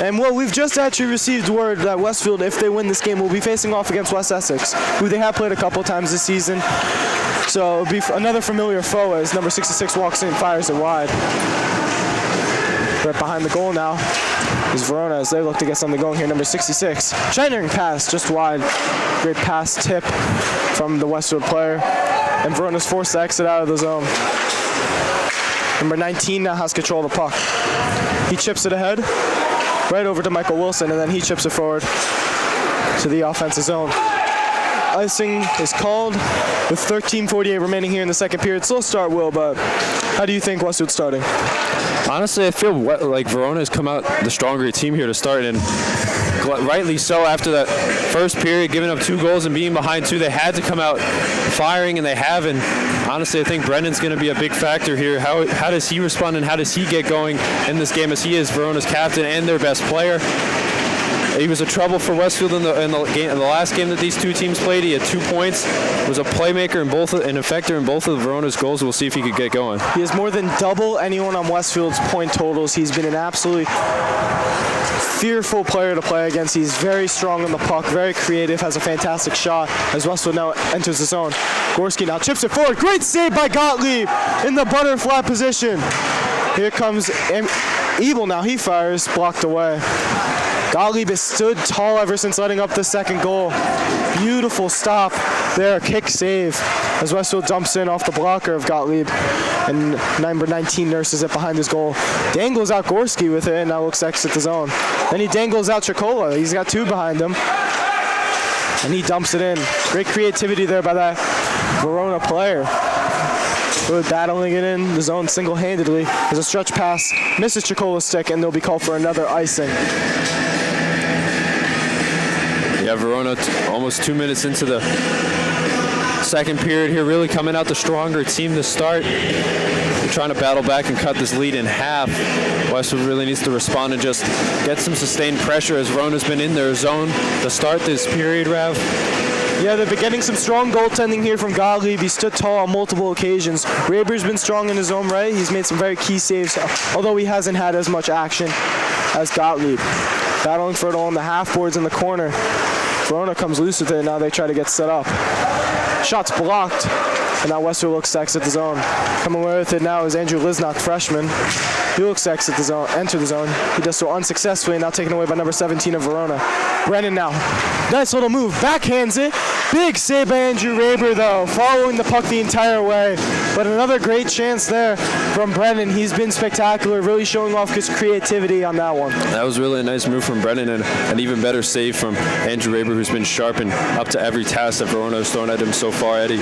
And well, we've just actually received word that Westfield, if they win this game, will be facing off against West Essex, who they have played a couple times this season. So it'll be another familiar foe as number 66 walks in and fires it wide. Right behind the goal now is Verona as they look to get something going here. Number 66, shining pass just wide. Great pass tip from the Westfield player. And Verona's forced to exit out of the zone. Number 19 now has control of the puck. He chips it ahead, right over to Michael Wilson, and then he chips it forward to the offensive zone. Icing is called with 13:48 remaining here in the second period. Slow start, Will, but how do you think Westfield's starting? Honestly, I feel like Verona has come out the stronger team here to start, and rightly so. After that first period, giving up 2 goals and being behind 2, they had to come out firing, and they have. And honestly, I think Brendan's going to be a big factor here. How does he respond and how does he get going in this game, as he is Verona's captain and their best player? He was a trouble for Westfield in the last game that these two teams played. He had 2 points, was a playmaker an effector in both of Verona's goals. We'll see if he could get going. He has more than double anyone on Westfield's point totals. He's been an absolutely fearful player to play against. He's very strong on the puck, very creative, has a fantastic shot as Westfield now enters the zone. Gorski now chips it forward. Great save by Gottlieb in the butterfly position. Here comes Ebel now. He fires, blocked away. Gottlieb has stood tall ever since letting up the second goal. Beautiful stop there, kick save as Westfield dumps in off the blocker of Gottlieb. And number 19 nurses it behind his goal. Dangles out Gorski with it and now looks to exit the zone. Then he dangles out Chicola. He's got 2 behind him. And he dumps it in. Great creativity there by that Verona player. Good battling it in the zone single-handedly. There's a stretch pass, misses Chicola's stick, and they'll be called for another icing. Yeah, Verona almost 2 minutes into the second period here, really coming out the stronger team to start. They're trying to battle back and cut this lead in half. Westwood really needs to respond and just get some sustained pressure as Verona's been in their zone to start this period, Rav. Yeah, they've been getting some strong goaltending here from Gottlieb. He stood tall on multiple occasions. Raber's been strong in his own right. He's made some very key saves, although he hasn't had as much action as Gottlieb. Battling for it all in the half boards in the corner. Verona comes loose with it, and now they try to get set up. Shot's blocked, and now Westfield looks to exit the zone. Coming away with it now is Andrew Lisnock, freshman. He looks to exit the zone, enter the zone. He does so unsuccessfully, now taken away by number 17 of Verona. Brennan now. Nice little move, backhands it. Big save by Andrew Raber, though, following the puck the entire way. But another great chance there from Brennan. He's been spectacular, really showing off his creativity on that one. That was really a nice move from Brennan, and an even better save from Andrew Raber, who's been sharp and up to every task that Verona has thrown at him so far, Eddie.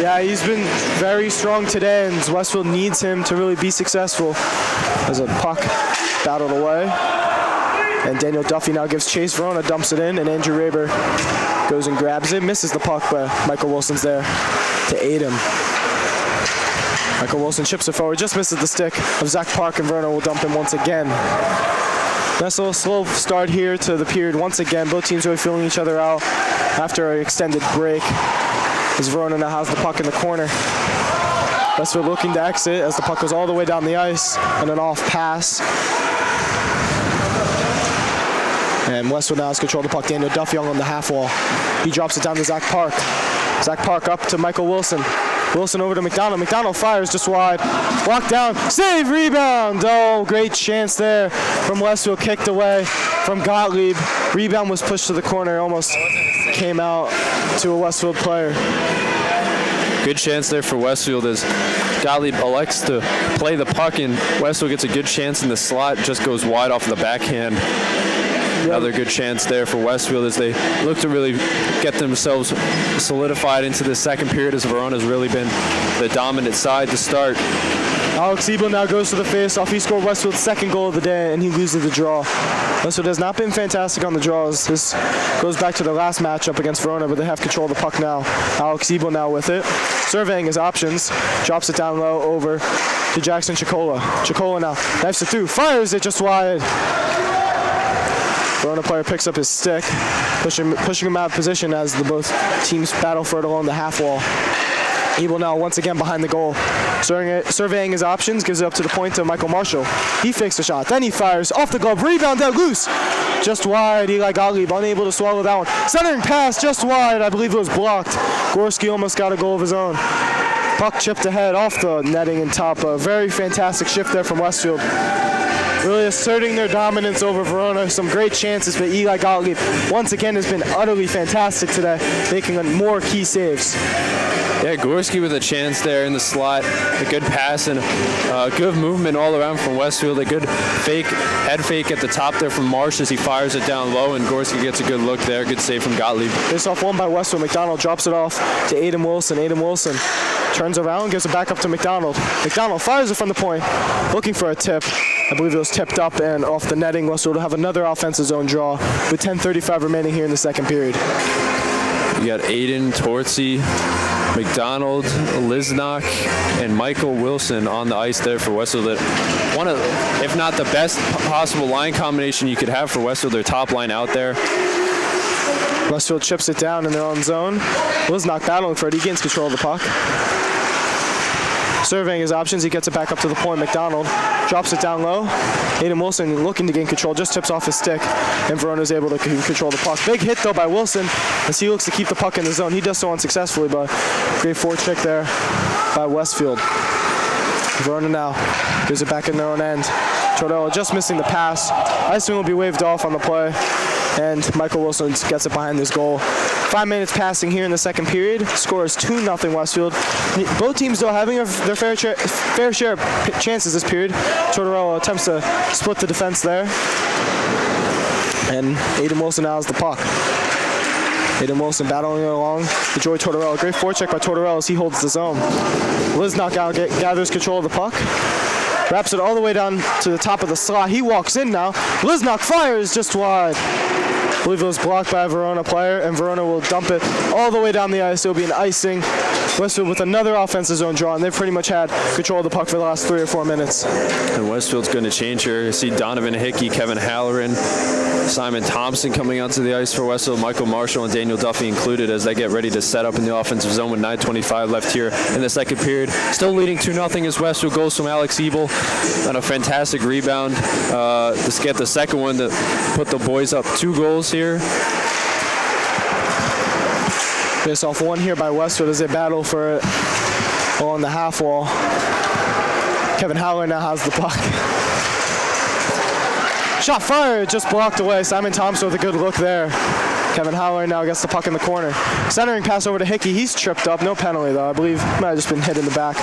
Yeah, he's been very strong today, and Westfield needs him to really be successful. As a puck battled away. And Daniel Duffy now gives chase. Verona dumps it in, and Andrew Raber goes and grabs it. Misses the puck, but Michael Wilson's there to aid him. Michael Wilson chips it forward, just misses the stick of Zach Park, and Verona will dump him once again. Nice little slow start here to the period once again. Both teams really feeling each other out after an extended break. As Verona now has the puck in the corner. Westfield looking to exit as the puck goes all the way down the ice and an off pass. And Westfield now has control of the puck. Daniel Duffy on the half wall. He drops it down to Zach Park. Zach Park up to Michael Wilson. Wilson over to McDonald. McDonald fires just wide. Walk down. Save, rebound. Oh, great chance there from Westfield. Kicked away from Gottlieb. Rebound was pushed to the corner. Almost came out to a Westfield player. Good chance there for Westfield as Gottlieb elects to play the puck, and Westfield gets a good chance in the slot. Just goes wide off the backhand. Another good chance there for Westfield as they look to really get themselves solidified into the second period, as Verona's really been the dominant side to start. Alex Ebel now goes to the face-off. He scored Westfield's second goal of the day, and he loses the draw. Westfield has not been fantastic on the draws. This goes back to the last matchup against Verona, but they have control of the puck now. Alex Ebel now with it. Surveying his options. Drops it down low over to Jackson Chicola. Chicola now knifes it through. Fires it just wide. Verona player picks up his stick, pushing him out of position as the both teams battle for it along the half wall. Ebel now once again behind the goal. Surveying his options, gives it up to the point to Michael Marshall. He fakes the shot, then he fires off the glove, rebound out loose. Just wide, Eli Gottlieb unable to swallow that one. Centering pass just wide, I believe it was blocked. Gorski almost got a goal of his own. Puck chipped ahead off the netting and top. A very fantastic shift there from Westfield. Really asserting their dominance over Verona. Some great chances, but Eli Gottlieb once again has been utterly fantastic today, making more key saves. Yeah, Gorski with a chance there in the slot. A good pass and good movement all around from Westfield. A good head fake at the top there from Marsh as he fires it down low, and Gorski gets a good look there. Good save from Gottlieb. Face off one by Westfield. McDonald drops it off to Aiden Wilson. Aiden Wilson turns around, gives it back up to McDonald. McDonald fires it from the point, looking for a tip. I believe it was tipped up and off the netting. Westfield will have another offensive zone draw with 10:35 remaining here in the second period. You got Aiden, Tortsy, McDonald, Liznock, and Michael Wilson on the ice there for Westfield. One of, if not the best possible line combination you could have for Westfield, their top line out there. Westfield chips it down in their own zone. Liznock battling for it. He gains control of the puck. Surveying his options, he gets it back up to the point. McDonald drops it down low. Aiden Wilson looking to gain control, just tips off his stick, and Verona is able to control the puck. Big hit, though, by Wilson as he looks to keep the puck in the zone. He does so unsuccessfully, but great forecheck there by Westfield. Verona now gives it back in their own end. Tordello just missing the pass. Icing will be waved off on the play, and Michael Wilson gets it behind this goal. 5 minutes passing here in the second period. Score is 2-0 Westfield. Both teams, though, having their fair share of chances this period. Tortorella attempts to split the defense there. And Aiden Wilson now has the puck. Aiden Wilson battling along to Joey Tortorella. Great forecheck by Tortorella as he holds the zone. Liznock gathers control of the puck. Wraps it all the way down to the top of the slot. He walks in now. Liznock fires just wide. I believe it was blocked by a Verona player, and Verona will dump it all the way down the ice. It will be an icing. Westfield with another offensive zone draw, and they've pretty much had control of the puck for the last 3 or 4 minutes. And Westfield's going to change here. You see Donovan Hickey, Kevin Halloran, Simon Thompson coming onto the ice for Westfield, Michael Marshall and Daniel Duffy included as they get ready to set up in the offensive zone with 9:25 left here in the second period. Still leading 2-0 as Westfield goes from Alex Ebel on a fantastic rebound to get the second one to put the boys up 2 goals here. Face off one here by Westfield as they battle for it on the half wall. Kevin Howler now has the puck. Shot fired, just blocked away. Simon Thompson with a good look there. Kevin Howler now gets the puck in the corner. Centering pass over to Hickey. He's tripped up. No penalty, though. I believe he might have just been hit in the back.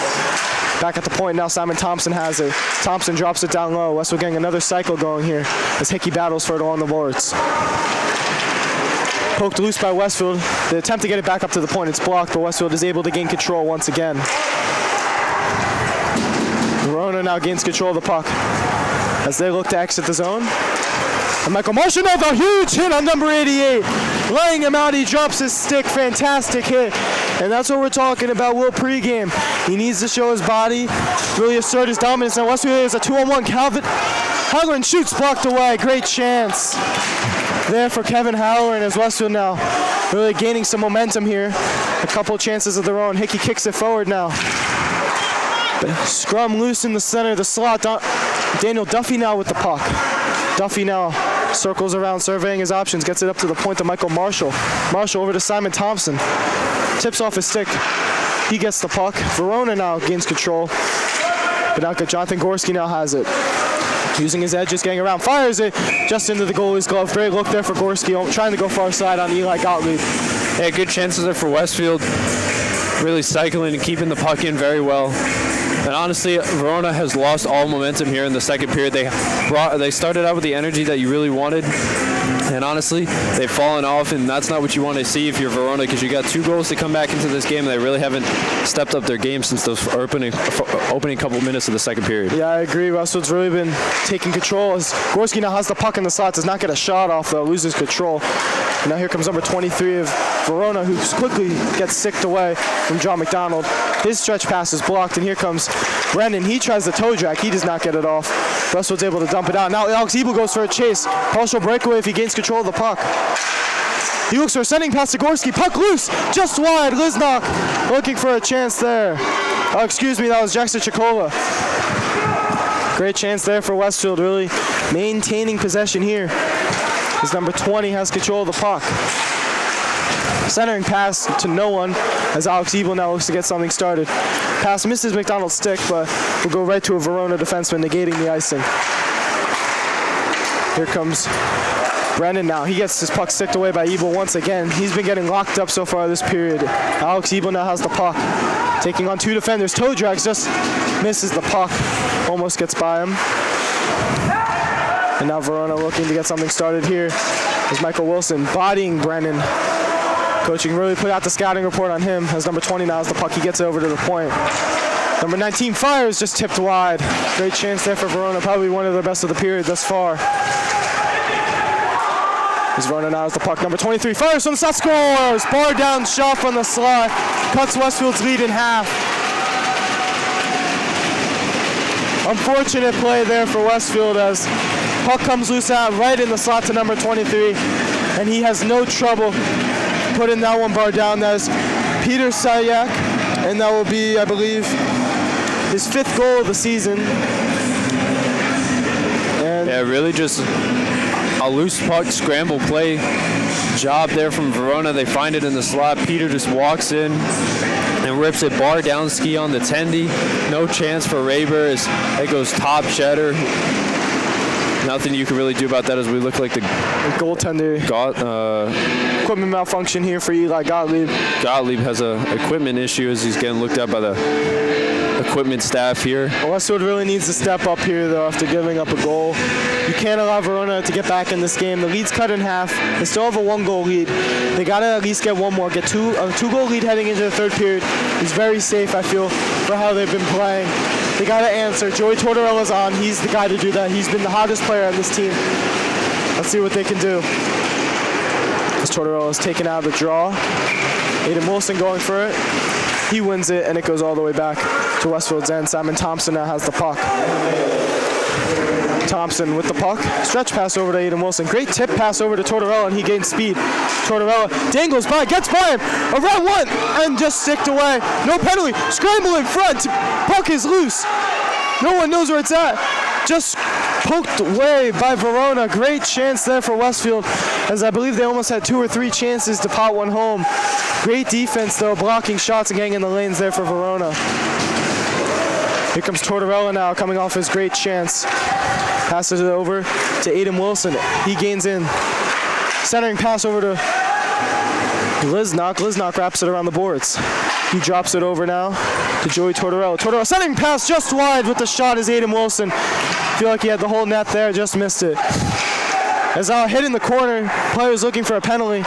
Back at the point now, Simon Thompson has it. Thompson drops it down low. Westfield getting another cycle going here as Hickey battles for it along the boards. Poked loose by Westfield. They attempt to get it back up to the point. It's blocked, but Westfield is able to gain control once again. Verona now gains control of the puck as they look to exit the zone. And Michael Marshall with a huge hit on number 88. Laying him out, he drops his stick. Fantastic hit. And that's what we're talking about, Will, pregame. He needs to show his body, really assert his dominance. Now Westfield is a 2-on-1. Calvin Halloran shoots, blocked away. Great chance there for Kevin Halloran as Westfield now really gaining some momentum here. A couple chances of their own. Hickey kicks it forward now. Scrum loose in the center of the slot. Daniel Duffy now with the puck. Duffy now Circles around, surveying his options, gets it up to the point to Michael Marshall. Marshall over to Simon Thompson. Tips off his stick. He gets the puck. Verona now gains control. But Jonathan Gorski now has it. Using his edges, getting around, fires it just into the goalie's glove. Great look there for Gorski, trying to go far side on Eli Gottlieb. Yeah, good chances there for Westfield. Really cycling and keeping the puck in very well. And honestly, Verona has lost all momentum here in the second period. They started out with the energy that you really wanted, and honestly, they've fallen off, and that's not what you want to see if you're Verona, because you got 2 goals to come back into this game, and they really haven't stepped up their game since those opening couple minutes of the second period. Yeah, I agree. Westwood's really been taking control. As Gorski now has the puck in the slot, does not get a shot off, though, loses control. And now here comes number 23 of Verona, who quickly gets sicked away from John McDonald. His stretch pass is blocked, and here comes Brennan. He tries the toe drag. He does not get it off. Westwood's able to dump it out. Now Alex Ebel goes for a chase. Partial breakaway if he gains control of the puck. He looks for a sending pass to Gorski. Puck loose, just wide. Liznock looking for a chance there. Oh, excuse me, that was Jackson Chikola. Great chance there for Westfield, really maintaining possession here. As number 20 has control of the puck. Centering pass to no one as Alex Ebel now looks to get something started. Pass misses McDonald's stick, but will go right to a Verona defenseman, negating the icing. Here comes Brennan now. He gets his puck sticked away by Ebel once again. He's been getting locked up so far this period. Alex Ebel now has the puck. Taking on 2 defenders. Toe drags, just misses the puck. Almost gets by him. And now Verona looking to get something started here. There's Michael Wilson bodying Brennan. Coaching really put out the scouting report on him. As number 20 now has the puck, he gets it over to the point. Number 19 fires, just tipped wide. Great chance there for Verona, probably one of the best of the period thus far. As Verona now has the puck. Number 23 fires from the slot, scores! Bar down shot from the slot. Cuts Westfield's lead in half. Unfortunate play there for Westfield as puck comes loose out right in the slot to number 23, and he has no trouble putting that one bar down. That's Peter Sayak, and that will be, I believe, his 5th goal of the season. And yeah, really just a loose puck scramble play job there from Verona. They find it in the slot. Peter just walks in and rips it bar down ski on the tendy. No chance for Raber as it goes top cheddar. Nothing you can really do about that as we look like the goaltender. Equipment malfunction here for Eli Gottlieb. Gottlieb has a equipment issue as he's getting looked at by the equipment staff here. Westwood really needs to step up here, though, after giving up a goal. You can't allow Verona to get back in this game. The lead's cut in half. They still have a 1-goal lead. They got to at least get one more. Get a 2-goal lead heading into the 3rd period is very safe, I feel, for how they've been playing. They got to answer. Joey Tortorella's on. He's the guy to do that. He's been the hottest player on this team. Let's see what they can do. As Tortorella's taken out of the draw. Aiden Wilson going for it. He wins it, and it goes all the way back to Westfield's end. Simon Thompson now has the puck. Thompson with the puck. Stretch pass over to Aiden Wilson. Great tip pass over to Tortorella, and he gains speed. Tortorella dangles by, gets by him, around one, and just sticked away. No penalty. Scramble in front. Puck is loose. No one knows where it's at. Just poked away by Verona. Great chance there for Westfield, as I believe they almost had 2 or 3 chances to pot one home. Great defense, though, blocking shots and getting in the lanes there for Verona. Here comes Tortorella now, coming off his great chance. Passes it over to Aiden Wilson. He gains in. Centering pass over to Liznock. Liznock wraps it around the boards. He drops it over now to Joey Tortorella. Tortorella centering pass just wide with the shot is Aiden Wilson. Feel like he had the whole net there, just missed it. As I'll hit in the corner, players looking for a penalty.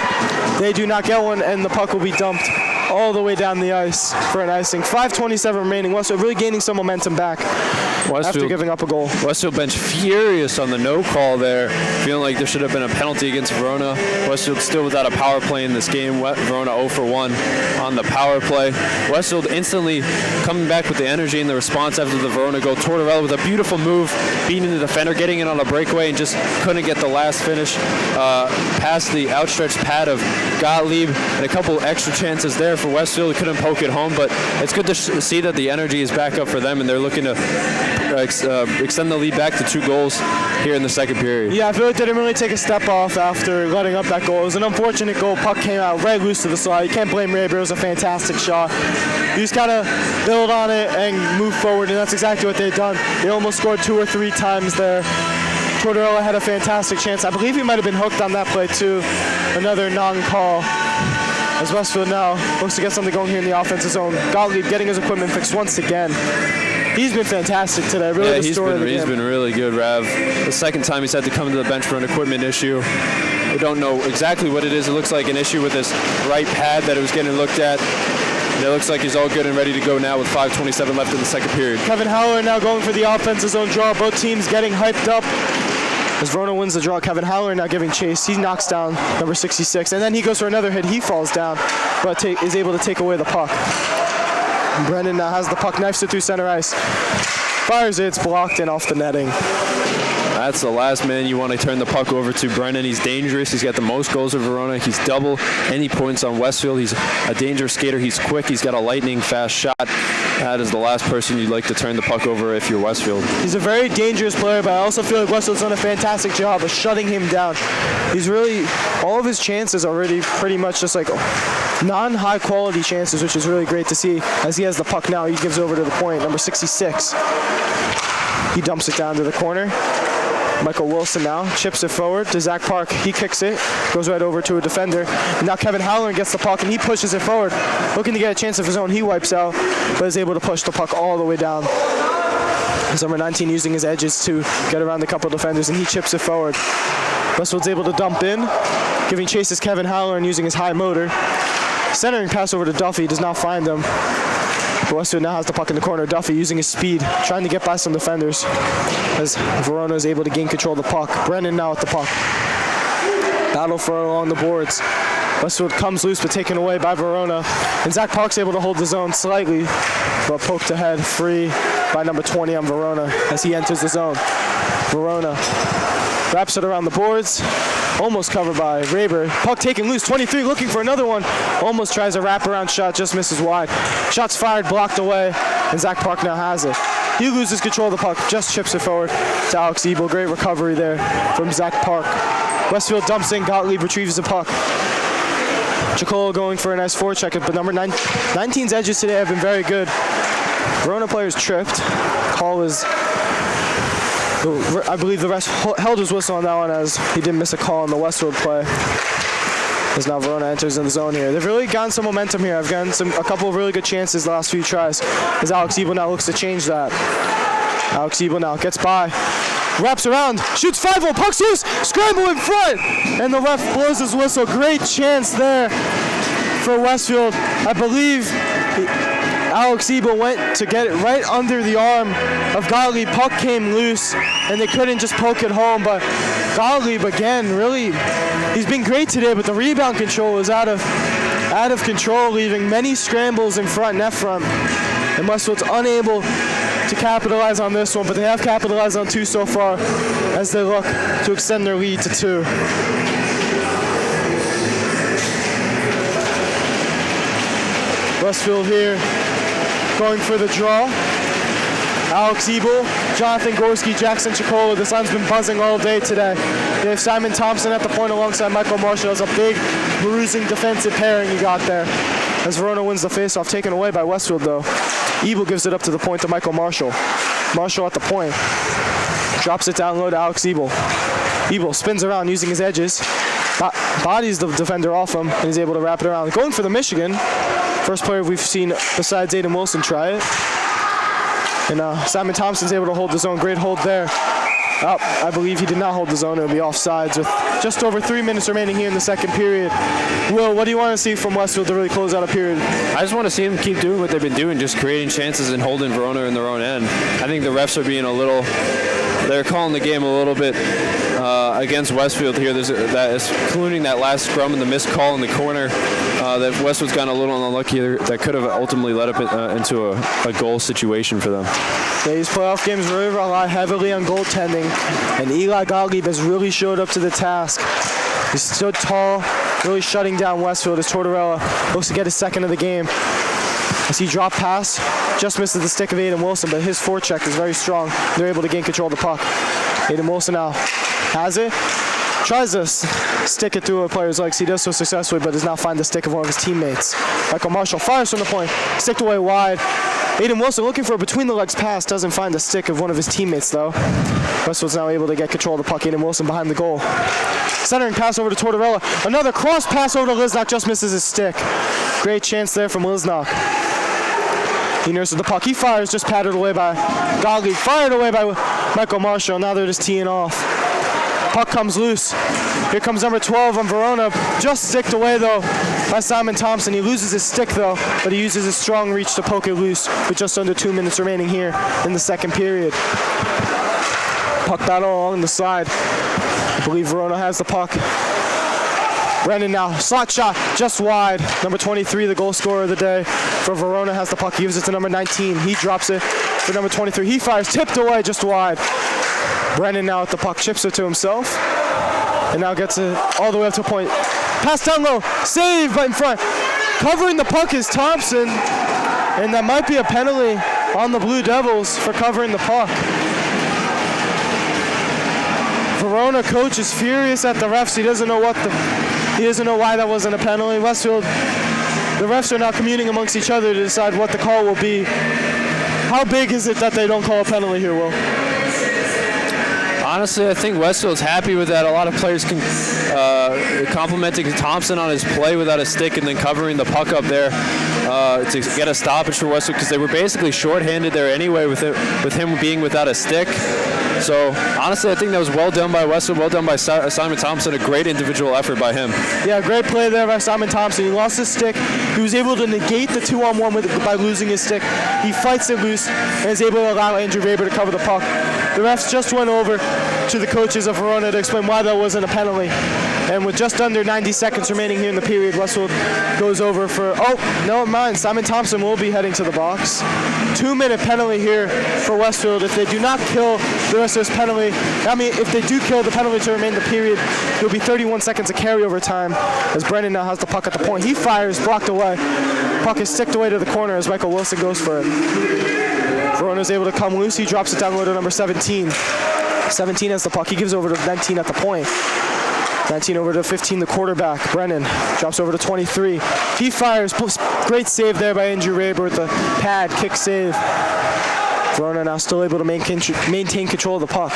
They do not get one, and the puck will be dumped all the way down the ice for an icing. 5:27 remaining. Westfield really gaining some momentum back after giving up a goal. Westfield bench furious on the no call there, feeling like there should have been a penalty against Verona. Westfield still without a power play in this game. Verona 0 for 1 on the power play. Westfield instantly coming back with the energy and the response after the Verona goal. Tortorella with a beautiful move, beating the defender, getting it on a breakaway, and just couldn't get the last finish past the outstretched pad of Gottlieb, and a couple extra chances there for Westfield. Couldn't poke it home, but it's good to see that the energy is back up for them, and they're looking to extend the lead back to 2 goals here in the second period. Yeah, I feel like they didn't really take a step off after letting up that goal. It was an unfortunate goal. Puck came out right loose to the slot. You can't blame Raber. It was a fantastic shot. You just gotta build on it and move forward, and that's exactly what they've done. They almost scored 2 or 3 times there. Tortorella had a fantastic chance. I believe he might have been hooked on that play too. Another non-call. As Westfield now looks to get something going here in the offensive zone. Gottlieb getting his equipment fixed once again. He's been fantastic today. Really, he's been really good, Rav. The second time he's had to come to the bench for an equipment issue. We don't know exactly what it is. It looks like an issue with his right pad that it was getting looked at. And it looks like he's all good and ready to go now with 5:27 left in the second period. Kevin Haller now going for the offensive zone draw. Both teams getting hyped up. As Verona wins the draw, Kevin Haller now giving chase. He knocks down number 66, and then he goes for another hit. He falls down, but is able to take away the puck. Brennan now has the puck, knifes it through center ice. Fires it, it's blocked and off the netting. That's the last man you want to turn the puck over to. Brennan, he's dangerous. He's got the most goals of Verona. He's double any points on Westfield. He's a dangerous skater. He's quick. He's got a lightning fast shot. That is the last person you'd like to turn the puck over if you're Westfield. He's a very dangerous player, but I also feel like Westfield's done a fantastic job of shutting him down. He's really, all of his chances are really pretty much just like non-high quality chances, which is really great to see. As he has the puck now, he gives over to the point, number 66. He dumps it down to the corner. Michael Wilson now chips it forward to Zach Park. He kicks it, goes right over to a defender. And now Kevin Halloran gets the puck and he pushes it forward. Looking to get a chance of his own, he wipes out, but is able to push the puck all the way down. As number 19 using his edges to get around a couple defenders, and he chips it forward. Westfield's able to dump in, giving chase is Kevin Halloran using his high motor. Centering pass over to Duffy, does not find him. But Westfield now has the puck in the corner. Duffy using his speed, trying to get by some defenders. As Verona is able to gain control of the puck. Brennan now with the puck. Battle for it along the boards. Westfield comes loose but taken away by Verona. And Zach Park's able to hold the zone slightly, but poked ahead free by number 20 on Verona as he enters the zone. Verona wraps it around the boards. Almost covered by Raber. Puck taken loose, 23 looking for another one. Almost tries a wraparound shot, just misses wide. Shots fired, blocked away, and Zach Park now has it. He loses control of the puck, just chips it forward to Alex Ebel. Great recovery there from Zach Park. Westfield dumps in, Gottlieb retrieves the puck. Chacolo going for a nice forecheck, but number 19's edges today have been very good. Verona players tripped. Call was, I believe the rest held his whistle on that one as he didn't miss a call on the Westwood play. As now Verona enters in the zone here. They've really gotten some momentum here. I've gotten a couple of really good chances the last few tries. As Alex Ebel now looks to change that. Alex Ebel now gets by, wraps around, shoots 5-0, puck's loose, scramble in front, and the ref blows his whistle. Great chance there for Westfield. I believe Alex Ebel went to get it right under the arm of Gottlieb. Puck came loose, and they couldn't just poke it home. But Gottlieb, again, really, he's been great today, but the rebound control is out of control, leaving many scrambles in front, net front. And Westfield's unable to capitalize on this one, but they have capitalized on 2 so far as they look to extend their lead to 2. Westfield here going for the draw. Alex Ebel, Jonathan Gorski, Jackson Chacolo. This line's been buzzing all day today. They have Simon Thompson at the point alongside Michael Marshall. That's a big bruising defensive pairing he got there. As Verona wins the faceoff, taken away by Westfield though. Ebel gives it up to the point to Michael Marshall. Marshall at the point. Drops it down low to Alex Ebel. Ebel spins around using his edges. Bodies the defender off him and is able to wrap it around. Going for the Michigan. First player we've seen besides Aiden Wilson try it. And Simon Thompson's able to hold the zone. Great hold there. I believe he did not hold the zone. It'll be offsides with just over 3 minutes remaining here in the second period. Will, what do you want to see from Westfield to really close out a period? I just want to see them keep doing what they've been doing, just creating chances and holding Verona in their own end. I think the refs are being they're calling the game a little bit against Westfield here. Including that last scrum and the missed call in the corner. That Westfield's gotten a little unlucky that could have ultimately led up into a goal situation for them. These playoff games really rely heavily on goaltending, and Eli Gottlieb has really showed up to the task. He stood tall, really shutting down Westfield as Tortorella looks to get his second of the game. As he drop pass, just misses the stick of Aiden Wilson, but his forecheck is very strong. They're able to gain control of the puck. Aiden Wilson now has it. Tries to stick it through a player's legs. He does so successfully, but does not find the stick of one of his teammates. Michael Marshall fires from the point, sticked away wide. Aiden Wilson looking for a between-the-legs pass, doesn't find the stick of one of his teammates, though. Westfield's now able to get control of the puck. Aiden Wilson behind the goal. Centering pass over to Tortorella. Another cross pass over to Lisnock, just misses his stick. Great chance there from Lisnock. He nurses the puck. He fires, just patted away by Gottlieb. Fired away by Michael Marshall. Now they're just teeing off. Puck comes loose. Here comes number 12 on Verona. Just sticked away, though, by Simon Thompson. He loses his stick, though, but he uses his strong reach to poke it loose with just under 2 minutes remaining here in the second period. Puck battle along the side. I believe Verona has the puck. Brennan now, slot shot, just wide. Number 23, the goal scorer of the day for Verona, has the puck. He gives it to number 19. He drops it for number 23. He fires, tipped away, just wide. Brennan now at the puck, chips it to himself, and now gets it all the way up to a point. Pass down low, save right in front. Covering the puck is Thompson, and that might be a penalty on the Blue Devils for covering the puck. Verona coach is furious at the refs. He doesn't know why that wasn't a penalty. Westfield, the refs are now communing amongst each other to decide what the call will be. How big is it that they don't call a penalty here, Will? Honestly, I think Westfield's happy with that. A lot of players complimenting Thompson on his play without a stick and then covering the puck up there to get a stoppage for Westfield, because they were basically shorthanded there anyway with him being without a stick. So honestly, I think that was well done by Westfield, well done by Simon Thompson. A great individual effort by him. Yeah, great play there by Simon Thompson. He lost his stick. He was able to negate the 2-on-1 by losing his stick. He fights it loose and is able to allow Andrew Raber to cover the puck. The refs just went over to the coaches of Verona to explain why that wasn't a penalty. And with just under 90 seconds remaining here in the period, Westfield goes over for, oh, no, mind. Simon Thompson will be heading to the box. 2-minute penalty here for Westfield. If they do not kill the rest of this penalty, if they do kill the penalty to remain the period, it'll be 31 seconds of carryover time as Brennan now has the puck at the point. He fires, blocked away. Puck is sticked away to the corner as Michael Wilson goes for it. Verona's able to come loose. He drops it down low to number 17. 17 has the puck. He gives over to 19 at the point. 19 over to 15, the quarterback, Brennan. Drops over to 23. He fires. Great save there by Andrew Raber with the pad kick save. Verona now still able to maintain control of the puck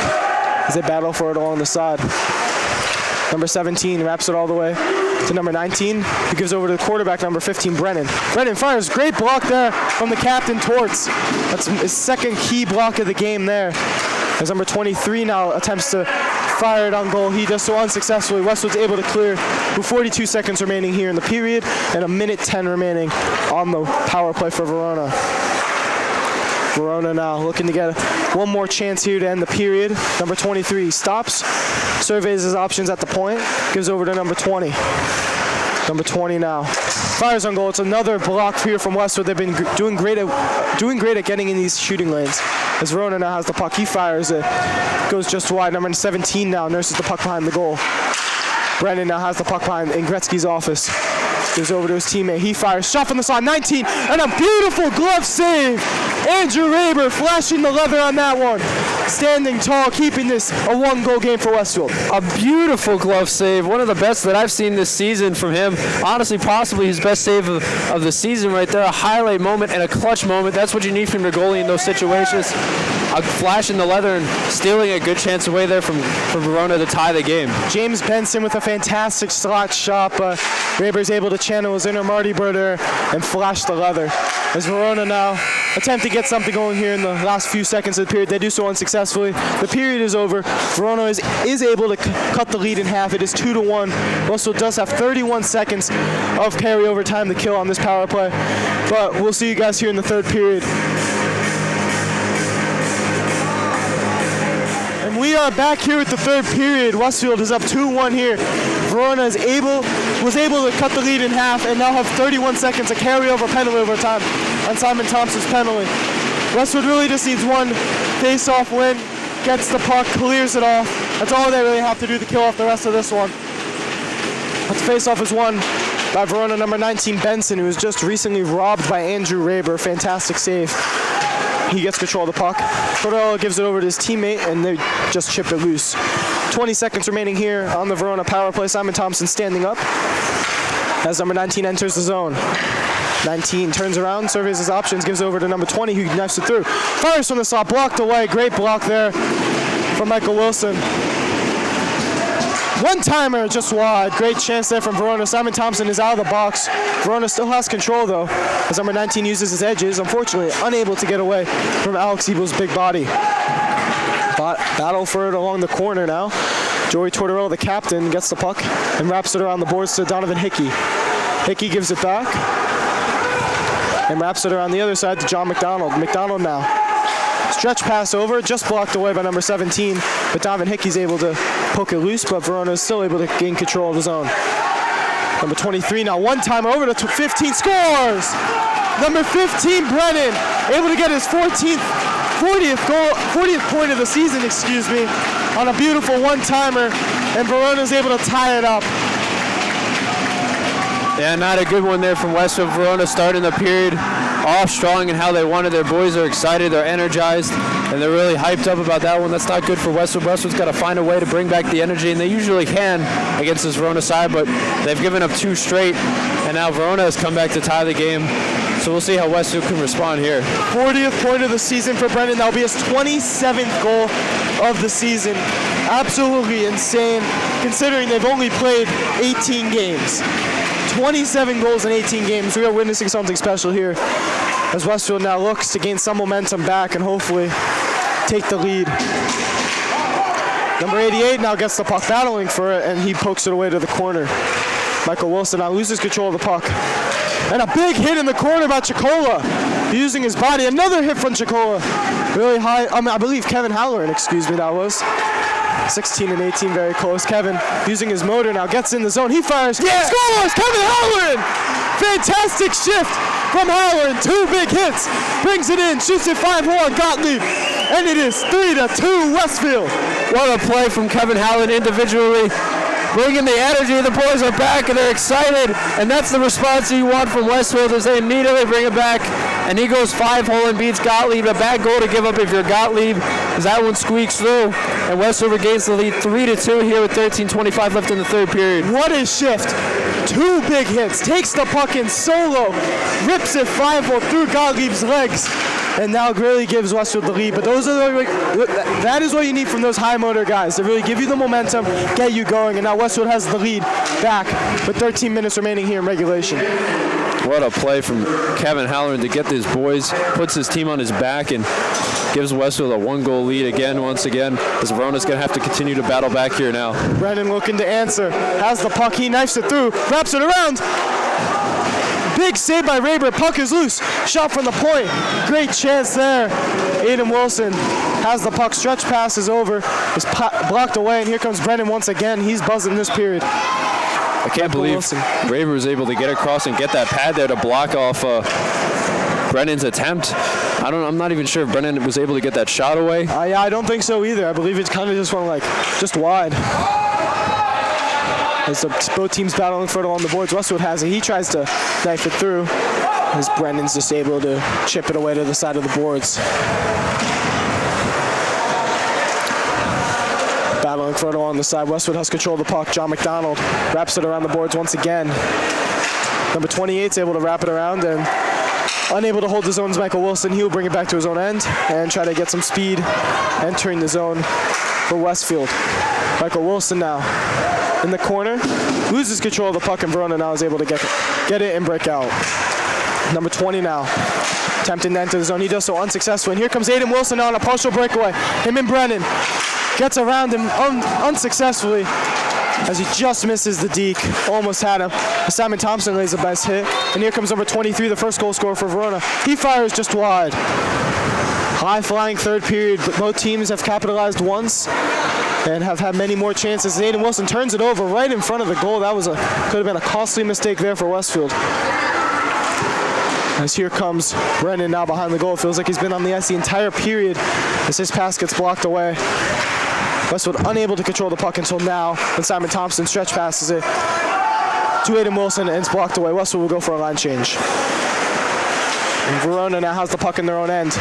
as they battle for it along the side. Number 17 wraps it all the way to number 19, who gives over to the quarterback, number 15, Brennan. Brennan fires. Great block there from the captain, Torts. That's his second key block of the game there. As number 23 now attempts to fire it on goal. He does so unsuccessfully. Westwood's able to clear with 42 seconds remaining here in the period and a minute 10 remaining on the power play for Verona. Verona now looking to get one more chance here to end the period. Number 23 stops, surveys his options at the point, gives over to number 20. Number 20 now fires on goal. It's another block here from Westwood. They've been doing great at getting in these shooting lanes. As Verona now has the puck, he fires it. Goes just wide. Number 17 now nurses the puck behind the goal. Brennan now has the puck behind in Gretzky's office. Gives over to his teammate. He fires. Shot from the side. 19. And a beautiful glove save. Andrew Raber flashing the leather on that one. Standing tall, keeping this a one-goal game for Westfield. A beautiful glove save. One of the best that I've seen this season from him. Honestly, possibly his best save of the season right there. A highlight moment and a clutch moment. That's what you need from your goalie in those situations. A flash in the leather and stealing a good chance away there from Verona to tie the game. James Benson with a fantastic slot shot, but Raber's able to channel his inner Marty Birder and flash the leather. As Verona now attempt to get something going here in the last few seconds of the period. They do so unsuccessfully. The period is over. Verona is able to cut the lead in half. It is 2-1. Russell does have 31 seconds of carryover time to kill on this power play. But we'll see you guys here in the third period. And we are back here with the third period. Westfield is up 2-1 here. Verona was able to cut the lead in half and now have 31 seconds of carryover penalty over time on Simon Thompson's penalty. Westwood really just needs one face-off win, gets the puck, clears it off. That's all they really have to do to kill off the rest of this one. But the face-off is won by Verona number 19, Benson, who was just recently robbed by Andrew Raber. Fantastic save. He gets control of the puck. Tortorella gives it over to his teammate, and they just chip it loose. 20 seconds remaining here on the Verona power play. Simon Thompson standing up as number 19 enters the zone. 19 turns around, surveys his options, gives over to number 20, who knifes it through. Fires from the slot, blocked away. Great block there from Michael Wilson. One-timer just wide. Great chance there from Verona. Simon Thompson is out of the box. Verona still has control, though, as number 19 uses his edges. Unfortunately, unable to get away from Alex Ebel's big body. Battle for it along the corner now. Joey Tortorella, the captain, gets the puck and wraps it around the boards to Donovan Hickey. Hickey gives it back and wraps it around the other side to John McDonald. McDonald now. Stretch pass over, just blocked away by number 17, but Donovan Hickey's able to poke it loose, but Verona is still able to gain control of the zone. Number 23 now, one time over to 15, scores! Number 15, Brennan, able to get his 40th point of the season, on a beautiful one-timer, and Verona's able to tie it up. Yeah, not a good one there from Westfield. Verona starting the period off strong and how they wanted. Their boys are excited, they're energized, and they're really hyped up about that one. That's not good for Westfield. Westfield's got to find a way to bring back the energy, and they usually can against this Verona side, but they've given up 2 straight, and now Verona has come back to tie the game. So we'll see how Westfield can respond here. 40th point of the season for Brendan. That'll be his 27th goal of the season. Absolutely insane, considering they've only played 18 games. 27 goals in 18 games. We are witnessing something special here as Westfield now looks to gain some momentum back and hopefully take the lead. Number 88 now gets the puck, battling for it, and he pokes it away to the corner. Michael Wilson now loses control of the puck. And a big hit in the corner by Chicola, using his body. Another hit from Chicola. Really high, I believe Kevin Halloran, that was. 16 and 18, very close. Kevin, using his motor now, gets in the zone. He fires, scores! Kevin Halloran! Fantastic shift from Halloran. 2 big hits, brings it in, shoots it 5-1, Gottlieb. And it is 3-2 Westfield. What a play from Kevin Halloran individually. Bringing the energy, the boys are back and they're excited, and that's the response you want from Westfield as they immediately bring it back, and he goes 5-hole and beats Gottlieb. A bad goal to give up if you're Gottlieb, as that one squeaks through, and Westfield regains the lead 3-2 here with 13:25 left in the third period. What a shift. 2 big hits, takes the puck in solo, rips it 5-hole through Gottlieb's legs, and now really gives Westfield the lead. But that is what you need from those high motor guys, to really give you the momentum, get you going, and now Westfield has the lead back with 13 minutes remaining here in regulation. What a play from Kevin Halloran to get his boys, puts his team on his back, and gives Westfield a 1-goal lead once again, as Verona's going to have to continue to battle back here now. Brennan looking to answer, has the puck, he knifes it through, wraps it around. Big save by Raber, puck is loose, shot from the point, great chance there. Aiden Wilson has the puck, stretch pass is over, is blocked away, and here comes Brennan once again. He's buzzing this period. I can't believe Raber was able to get across and get that pad there to block off Brennan's attempt. I'm not even sure if Brennan was able to get that shot away. Yeah, I don't think so either. I believe it kind of just went just wide. As both teams battling for it along the boards. Westwood has it. He tries to knife it through, as Brennan's just able to chip it away to the side of the boards. Battling for it along the side. Westwood has control of the puck. John McDonald wraps it around the boards once again. Number 28 is able to wrap it around, and unable to hold the zone is Michael Wilson. He'll bring it back to his own end and try to get some speed entering the zone for Westfield. Michael Wilson now in the corner, loses control of the puck, and Verona now is able to get it and break out. Number 20 now, attempting to enter the zone. He does so unsuccessfully, and here comes Aiden Wilson now on a partial breakaway. Him and Brennan gets around him unsuccessfully, as he just misses the deke. Almost had him. Simon Thompson lays the best hit, and here comes number 23, the first goal scorer for Verona. He fires just wide. High-flying third period, but both teams have capitalized once and have had many more chances. Aiden Wilson turns it over right in front of the goal. That could have been a costly mistake there for Westfield. As here comes Brennan now behind the goal. It feels like he's been on the ice the entire period as his pass gets blocked away. Westfield unable to control the puck until now, when Simon Thompson stretch passes it. to Aiden Wilson, and it's blocked away. Westwood will go for a line change. And Verona now has the puck in their own end.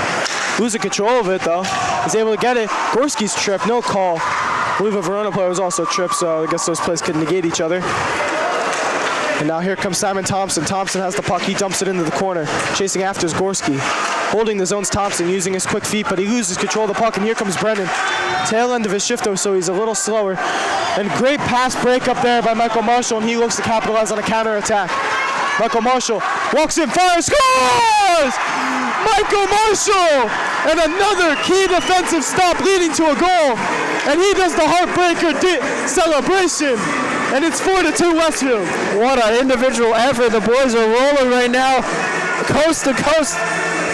Losing control of it, though. He's able to get it. Gorski's tripped, no call. I believe a Verona player was also tripped, so I guess those plays could negate each other. And now here comes Simon Thompson. Thompson has the puck. He dumps it into the corner. Chasing after is Gorski. Holding the zone's Thompson, using his quick feet, but he loses control of the puck, and here comes Brennan. Tail end of his shift, though, so he's a little slower. And great pass break up there by Michael Marshall, and he looks to capitalize on a counterattack. Michael Marshall walks in, fires, scores! Michael Marshall! And another key defensive stop leading to a goal. And he does the heartbreaker celebration. And it's 4-2 Westfield. What an individual effort. The boys are rolling right now. Coast to coast.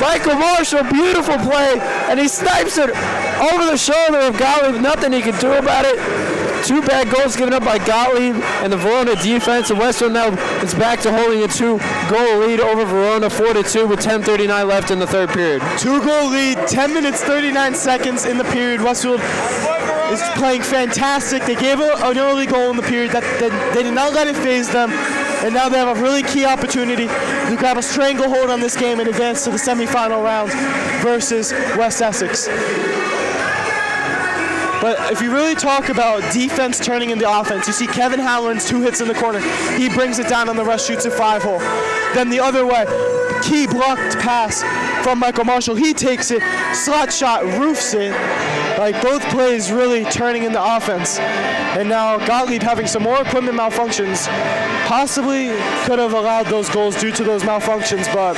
Michael Marshall, beautiful play. And he snipes it over the shoulder of Gottlieb. Nothing he can do about it. 2 bad goals given up by Gottlieb and the Verona defense. And Westfield now is back to holding a 2-goal lead over Verona, 4-2 with 10:39 left in the third period. 2-goal lead, 10 minutes, 39 seconds in the period. Westfield is playing fantastic. They gave an early goal in the period. That they did not let it phase them. And now they have a really key opportunity to grab a stranglehold on this game and advance to the semifinal round versus West Essex. But if you really talk about defense turning into offense, you see Kevin Halloran's 2 hits in the corner. He brings it down on the rush, shoots a 5-hole. Then the other way, key blocked pass from Michael Marshall. He takes it, slot shot, roofs it. Like both plays really turning into offense. And now Gottlieb having some more equipment malfunctions possibly could have allowed those goals due to those malfunctions, but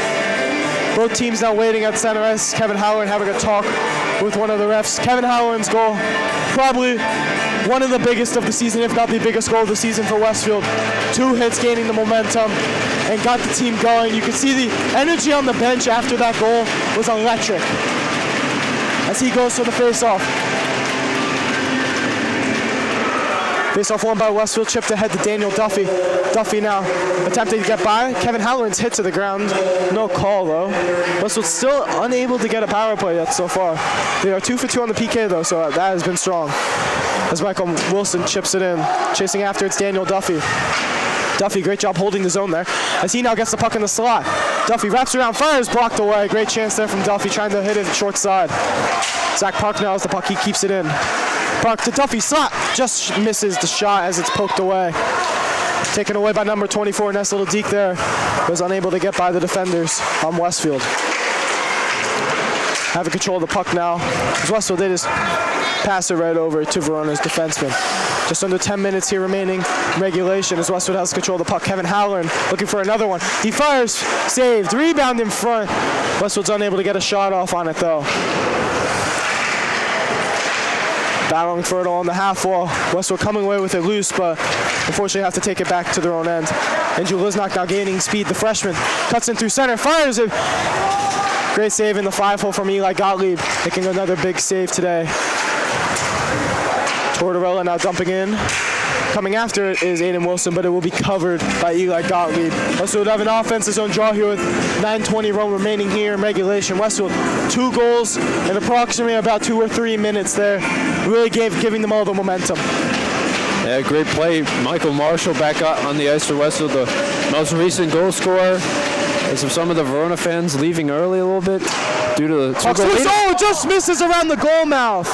both teams now waiting at center ice. Kevin Halloran having a talk with one of the refs. Kevin Halloran's goal, probably one of the biggest of the season, if not the biggest goal of the season for Westfield. 2 hits gaining the momentum and got the team going. You can see the energy on the bench after that goal was electric as he goes for the face-off. Face-off won by Westfield, chipped ahead to Daniel Duffy. Duffy now attempting to get by. Kevin Halloran's hit to the ground. No call, though. Westfield still unable to get a power play yet so far. They are 2 for 2 on the PK, though, so that has been strong. As Michael Wilson chips it in. Chasing after, it's Daniel Duffy. Duffy, great job holding the zone there as he now gets the puck in the slot. Duffy wraps around, fires, blocked away. Great chance there from Duffy, trying to hit it short side. Zach Park now has the puck, he keeps it in. Park to Duffy, slot, just misses the shot as it's poked away. Taken away by number 24, nice little deke there. Was unable to get by the defenders on Westfield. Having control of the puck now. As Westfield, they just pass it right over to Verona's defenseman. Just under 10 minutes here remaining in regulation as Westwood has control of the puck. Kevin Halloran looking for another one. He fires, saved, rebound in front. Westwood's unable to get a shot off on it though. Battling for it on the half wall. Westwood coming away with it loose, but unfortunately have to take it back to their own end. Andrew Lisnock now gaining speed. The freshman cuts in through center, fires it. Great save in the 5-hole from Eli Gottlieb, making another big save today. Tortorella now dumping in. Coming after it is Aiden Wilson, but it will be covered by Eli Gottlieb. Westwood have an offensive zone draw here with 9:20 run remaining here in regulation. Westwood 2 goals in approximately about 2 or 3 minutes there. Really giving them all the momentum. Yeah, great play. Michael Marshall back on the ice for Westfield, the most recent goal scorer. As some of the Verona fans leaving early a little bit due to the 2-goal lead. Oh, just misses around the goal mouth.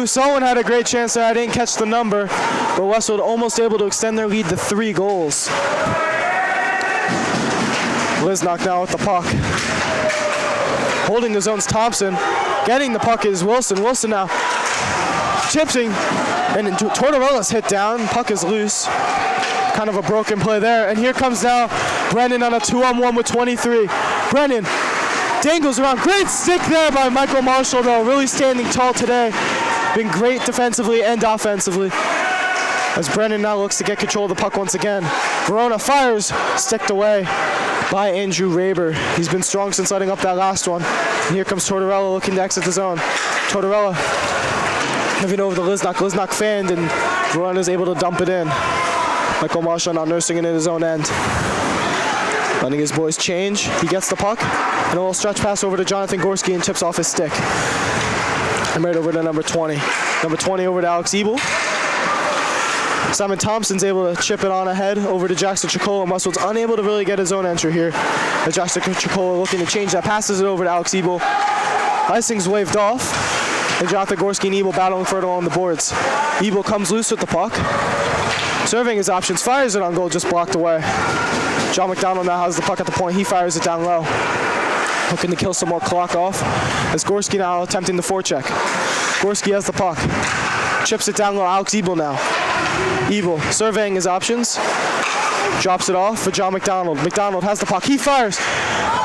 Someone had a great chance there. I didn't catch the number, but Westwood almost able to extend their lead to 3 goals. Lisnock now with the puck. Holding the zone's Thompson. Getting the puck is Wilson. Wilson now chipsing, and Tortorella's hit down. Puck is loose. Kind of a broken play there. And here comes now Brennan on a 2-on-1 with 23. Brennan dangles around. Great stick there by Michael Marshall, though. Really standing tall today. Been great defensively and offensively. As Brennan now looks to get control of the puck once again. Verona fires, sticked away by Andrew Raber. He's been strong since letting up that last one. And here comes Tortorella looking to exit the zone. Tortorella giving over to Lisnock. Lisnock fanned, and Verona's able to dump it in. Michael Marshall now nursing it in his own end. Letting his boys change. He gets the puck. And a little stretch pass over to Jonathan Gorski and tips off his stick. And right over to number 20. Number 20 over to Alex Ebel. Simon Thompson's able to chip it on ahead over to Jackson Chicola, and Westfield's unable to really get his own entry here. As Jackson Chicola looking to change that, passes it over to Alex Ebel. Icing's waved off, and Jonathan Gorski and Ebel battling further along the boards. Ebel comes loose with the puck. Serving his options, fires it on goal, just blocked away. John McDonald now has the puck at the point. He fires it down low. Looking to kill some more clock off. As Gorski now attempting the forecheck. Gorski has the puck. Chips it down low. Alex Ebel now. Ebel surveying his options. Drops it off for John McDonald. McDonald has the puck. He fires.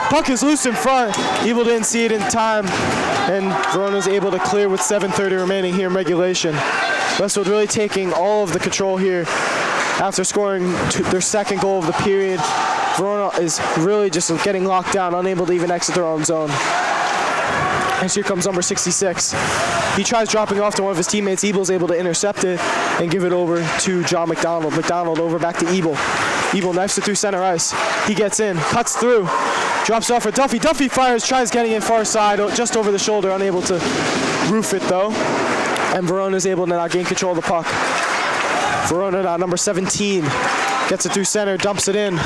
Puck is loose in front. Ebel didn't see it in time. And Verona's able to clear with 7:30 remaining here in regulation. Westfield really taking all of the control here after scoring their second goal of the period. Verona is really just getting locked down, unable to even exit their own zone. And here comes number 66. He tries dropping off to one of his teammates. Ebel's able to intercept it and give it over to John McDonald. McDonald over back to Ebel. Ebel knifes it through center ice. He gets in, cuts through, drops off for Duffy. Duffy fires, tries getting in far side, just over the shoulder, unable to roof it though. And Verona is able to now gain control of the puck. Verona now, number 17, gets it through center, dumps it in.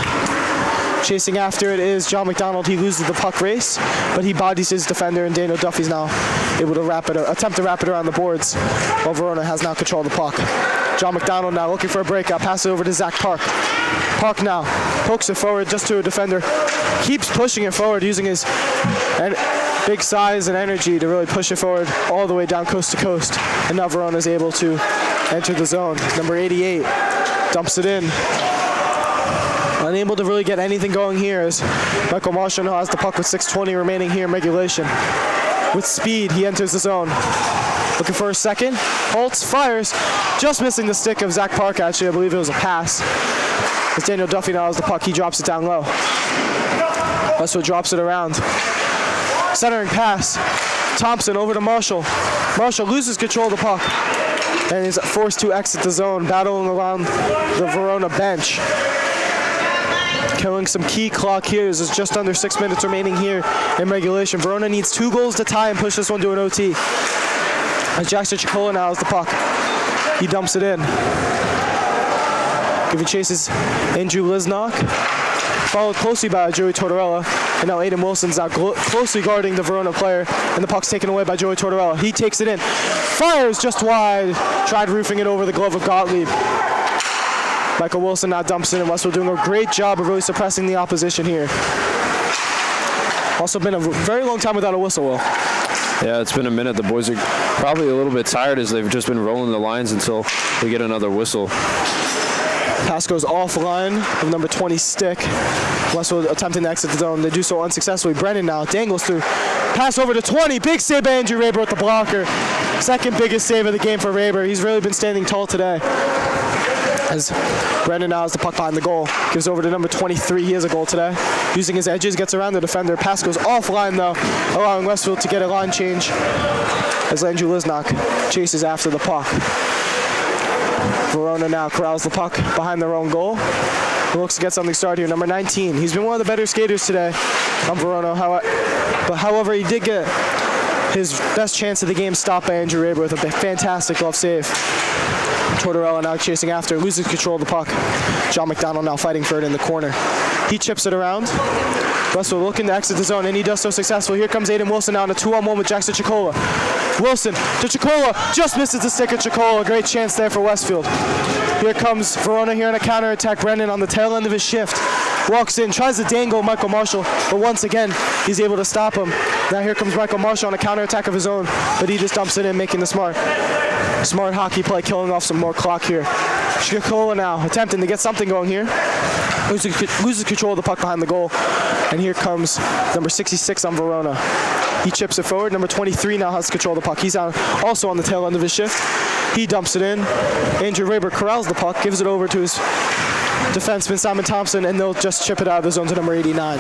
Chasing after it is John McDonald. He loses the puck race, but he bodies his defender, and Daniel Duffy's now able to attempt to wrap it around the boards, while Verona has now control of the puck. John McDonald now looking for a breakout, pass it over to Zach Park. Park now pokes it forward just to a defender, keeps pushing it forward using his big size and energy to really push it forward all the way down coast to coast. And now Verona is able to enter the zone. Number 88 dumps it in. Unable to really get anything going here as Michael Marshall now has the puck with 6:20 remaining here in regulation. With speed, he enters the zone. Looking for a second. Holtz fires, just missing the stick of Zach Park, actually. I believe it was a pass. As Daniel Duffy now has the puck, he drops it down low. Westwood drops it around. Centering pass. Thompson over to Marshall. Marshall loses control of the puck and is forced to exit the zone, battling around the Verona bench. Killing some key clock here. There's just under 6 minutes remaining here in regulation. Verona needs 2 goals to tie and push this one to an OT. As Jackson Chicola now has the puck. He dumps it in. Giving chases Andrew Lisnock. Followed closely by Joey Tortorella. And now Aiden Wilson's now closely guarding the Verona player. And the puck's taken away by Joey Tortorella. He takes it in. Fires just wide. Tried roofing it over the glove of Gottlieb. Michael Wilson now dumps in, and Westwood doing a great job of really suppressing the opposition here. Also been a very long time without a whistle, Will. Yeah, it's been a minute. The boys are probably a little bit tired as they've just been rolling the lines until we get another whistle. Pass goes offline of number 20 stick. Westwood attempting to exit the zone. They do so unsuccessfully. Brennan now dangles through. Pass over to 20. Big save by Andrew Raber with the blocker. Second biggest save of the game for Raber. He's really been standing tall today. As Brendan now has the puck behind the goal. Gives over to number 23. He has a goal today. Using his edges, gets around the defender. Pass goes offline though, allowing Westfield to get a line change as Andrew Lisnock chases after the puck. Verona now corrals the puck behind their own goal. He looks to get something started here. Number 19. He's been one of the better skaters today on Verona. However, he did get his best chance of the game stopped by Andrew Raber with a fantastic glove save. Tortorella now chasing after, loses control of the puck. John McDonald now fighting for it in the corner. He chips it around. Westwood looking to exit the zone, and he does so successfully. Here comes Aiden Wilson now in a 2-on-1 with Jackson Chicola. Wilson to Chicola, just misses the stick of Chicola. Great chance there for Westfield. Here comes Verona here in a counterattack. Brendan on the tail end of his shift. Walks in, tries to dangle Michael Marshall, but once again, he's able to stop him. Now here comes Michael Marshall on a counterattack of his own, but he just dumps it in, making the smart hockey play, killing off some more clock here. Chicola now attempting to get something going here. Loses control of the puck behind the goal. And here comes number 66 on Verona. He chips it forward. Number 23 now has control of the puck. He's also on the tail end of his shift. He dumps it in. Andrew Raber corrals the puck, gives it over to his defenseman Simon Thompson, and they'll just chip it out of the zone to number 89.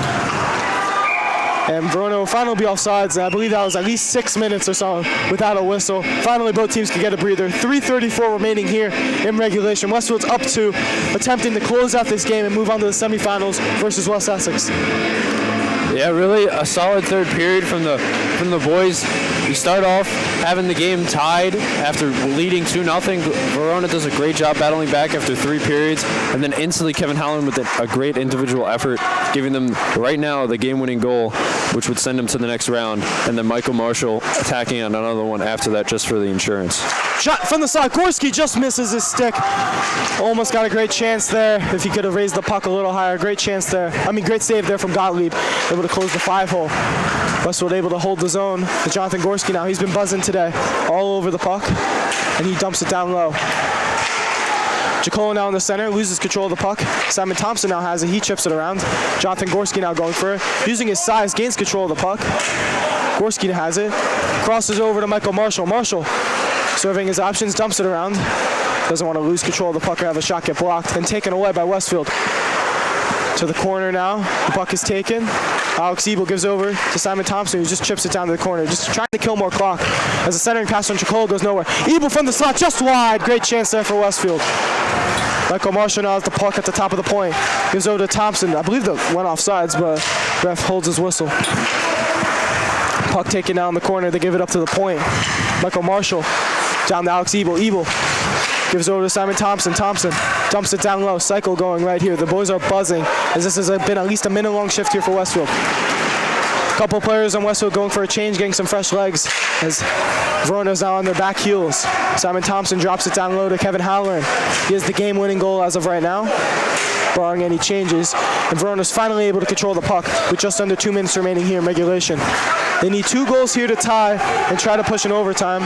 And Verona will finally be offsides, and I believe that was at least 6 minutes or so without a whistle. Finally, both teams could get a breather. 3:34 remaining here in regulation. Westfield's up 2, attempting to close out this game and move on to the semifinals versus West Essex. Yeah, really a solid third period from the boys. We start off having the game tied after leading 2-0. Verona does a great job battling back after 3 periods, and then instantly Kevin Halloran with a great individual effort, giving them right now the game-winning goal, which would send them to the next round, and then Michael Marshall attacking on another one after that just for the insurance. Shot from the side. Gorski just misses his stick. Almost got a great chance there. If he could have raised the puck a little higher, great chance there. Great save there from Gottlieb, able to close the 5-hole. Westwood able to hold the zone. But Jonathan Gorski now, he's been buzzing today, all over the puck, and he dumps it down low. Jacola now in the center, loses control of the puck. Simon Thompson now has it, he chips it around. Jonathan Gorski now going for it. Using his size, gains control of the puck. Gorski has it, crosses over to Michael Marshall. Marshall, serving his options, dumps it around. Doesn't want to lose control of the puck or have a shot get blocked, and taken away by Westfield. To the corner now, the puck is taken. Alex Ebel gives over to Simon Thompson, who just chips it down to the corner, just trying to kill more clock. As the centering pass from Jacola goes nowhere. Ebel from the slot, just wide. Great chance there for Westfield. Michael Marshall now has the puck at the top of the point. Gives over to Thompson. I believe that went off sides, but ref holds his whistle. Puck taken down in the corner. They give it up to the point. Michael Marshall down to Alex Ebel. Ebel gives over to Simon Thompson. Thompson dumps it down low. Cycle going right here. The boys are buzzing as this has been at least a minute-long shift here for Westfield. A couple players on Westfield going for a change, getting some fresh legs as Verona's now on their back heels. Simon Thompson drops it down low to Kevin Halloran. He has the game-winning goal as of right now, barring any changes. And Verona's finally able to control the puck with just under 2 minutes remaining here in regulation. They need 2 goals here to tie and try to push in overtime.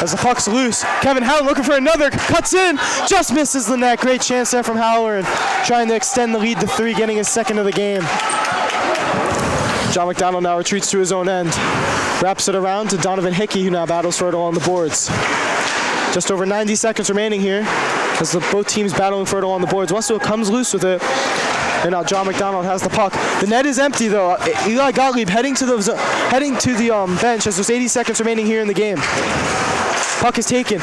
As the puck's loose, Kevin Halloran looking for another, cuts in, just misses the net. Great chance there from Halloran, trying to extend the lead to 3, getting his second of the game. John McDonald now retreats to his own end. Wraps it around to Donovan Hickey, who now battles for it along the boards. Just over 90 seconds remaining here as both teams battling for it along the boards. Westfield comes loose with it. And now John McDonald has the puck. The net is empty though. Eli Gottlieb heading to the bench as there's 80 seconds remaining here in the game. Puck is taken.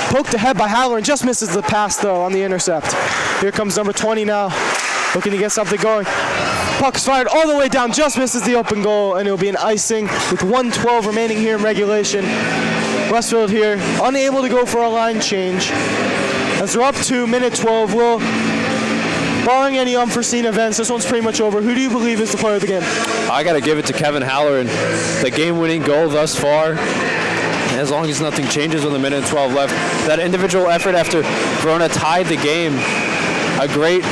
Poked ahead by Halloran. Just misses the pass though on the intercept. Here comes number 20 now. Looking to get something going. Puck's fired all the way down. Just misses the open goal. And it'll be an icing with 1:12 remaining here in regulation. Westfield here unable to go for a line change. As we're up to minute 12. Barring any unforeseen events, this one's pretty much over. Who do you believe is the player of the game? I got to give it to Kevin Halloran. The game-winning goal thus far. As long as nothing changes with a minute and 12 left. That individual effort after Verona tied the game. A great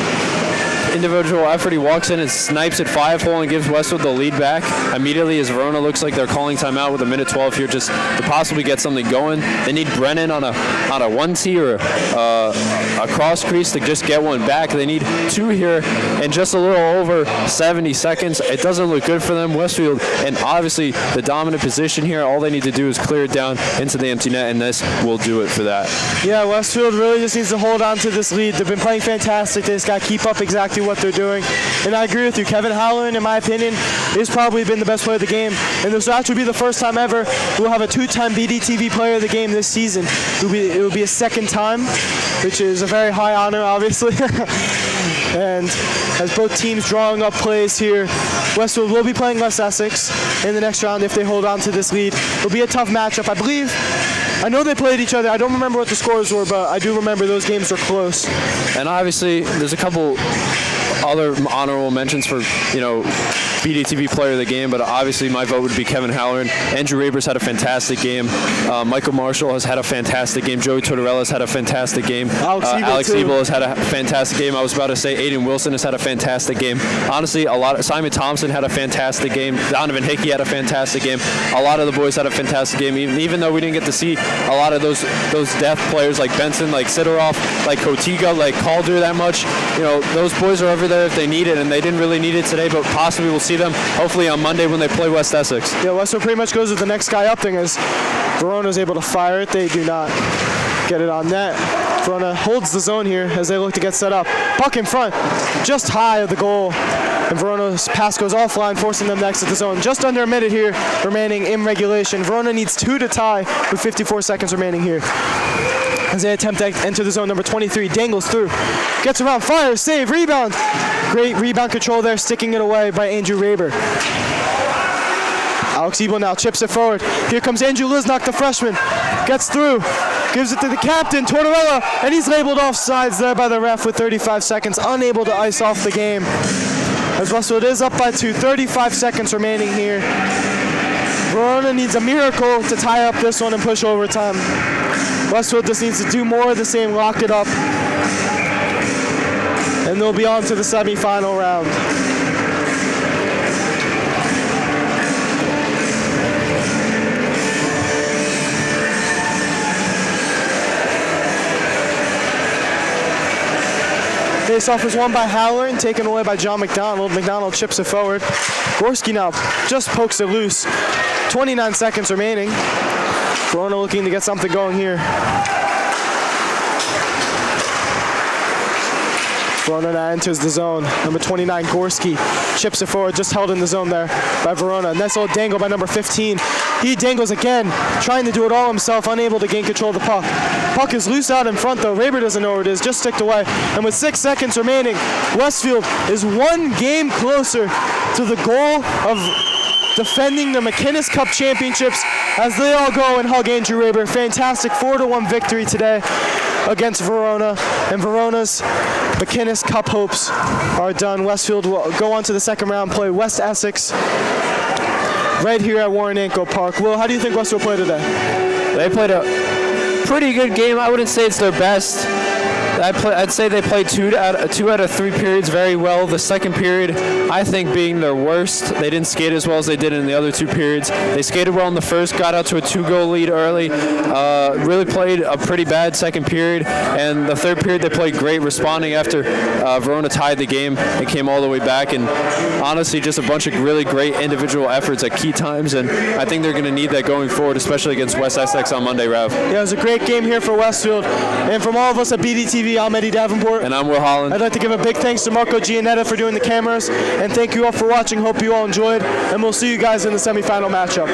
individual effort. He walks in and snipes at 5-hole and gives Westwood the lead back. Immediately as Verona looks like they're calling timeout with a minute 12 here just to possibly get something going. They need Brennan on a 1-tee or a cross crease to just get one back. They need 2 here in just a little over 70 seconds. It doesn't look good for them. Westfield, and obviously the dominant position here, all they need to do is clear it down into the empty net, and this will do it for that. Yeah, Westfield really just needs to hold on to this lead. They've been playing fantastic. They just got to keep up exactly what they're doing. And I agree with you. Kevin Halloran, in my opinion, has probably been the best player of the game. And this will actually be the first time ever we'll have a 2-time BDTV player of the game this season. It will be a second time, which is a very high honor, obviously. And as both teams drawing up plays here, Westfield will be playing West Essex in the next round if they hold on to this lead. It'll be a tough matchup, I believe. I know they played each other. I don't remember what the scores were, but I do remember those games were close. And obviously, there's a couple other honorable mentions for, BDTV player of the game, but obviously my vote would be Kevin Halloran. Andrew Rabers had a fantastic game. Michael Marshall has had a fantastic game. Joey Tortorella has had a fantastic game. Alex Ebel has had a fantastic game. I was about to say Aiden Wilson has had a fantastic game. Honestly, Simon Thompson had a fantastic game. Donovan Hickey had a fantastic game. A lot of the boys had a fantastic game, even though we didn't get to see a lot of those depth players like Benson, like Sidorov, like Kotiga, like Calder that much. Those boys are over there if they need it, and they didn't really need it today, but possibly we'll see them hopefully on Monday when they play West Essex. Yeah, Westfield pretty much goes with the next guy up thing as Verona's able to fire it. They do not get it on net. Verona holds the zone here as they look to get set up. Puck in front, just high of the goal. And Verona's pass goes offline, forcing them to exit the zone. Just under a minute here remaining in regulation. Verona needs 2 to tie with 54 seconds remaining here. As they attempt to enter the zone, number 23 dangles through, gets around, fires, save, rebound. Great rebound control there, sticking it away by Andrew Raber. Alex Ebel now chips it forward. Here comes Andrew Lisnock, the freshman. Gets through, gives it to the captain, Tortorella, and he's labeled offsides there by the ref with 35 seconds, unable to ice off the game. As Westfield is up by 2, 35 seconds remaining here. Verona needs a miracle to tie up this one and push overtime. Westfield just needs to do more of the same, lock it up, and they'll be on to the semifinal round. Face-off is won by Howler and taken away by John McDonald. McDonald chips it forward. Gorski now just pokes it loose. 29 seconds remaining. Verona looking to get something going here. Verona now enters the zone. Number 29, Gorski, chips it forward, just held in the zone there by Verona. Nice little dangle by number 15. He dangles again, trying to do it all himself, unable to gain control of the puck. Puck is loose out in front though. Raber doesn't know where it is, just sticked away. And with 6 seconds remaining, Westfield is one game closer to the goal of defending the McInnes Cup championships as they all go and hug Andrew Raber. Fantastic 4-1 victory today against Verona, and Verona's McInnes Cup hopes are done. Westfield will go on to the second round, play West Essex right here at Warren Anko Park. Will, how do you think Westfield played today? They played a pretty good game. I wouldn't say it's their best. I'd say they played two out of 3 periods very well. The second period, I think, being their worst. They didn't skate as well as they did in the other 2 periods. They skated well in the first, got out to a 2-goal lead early, really played a pretty bad second period, and the third period they played great, responding after Verona tied the game and came all the way back, and honestly just a bunch of really great individual efforts at key times, and I think they're going to need that going forward, especially against West Essex on Monday, Rav. Yeah, it was a great game here for Westfield, and from all of us at BDTV, I'm Eddie Davenport. And I'm Will Holland. I'd like to give a big thanks to Marco Giannetta for doing the cameras, and thank you all for watching. Hope you all enjoyed, and we'll see you guys in the semifinal matchup.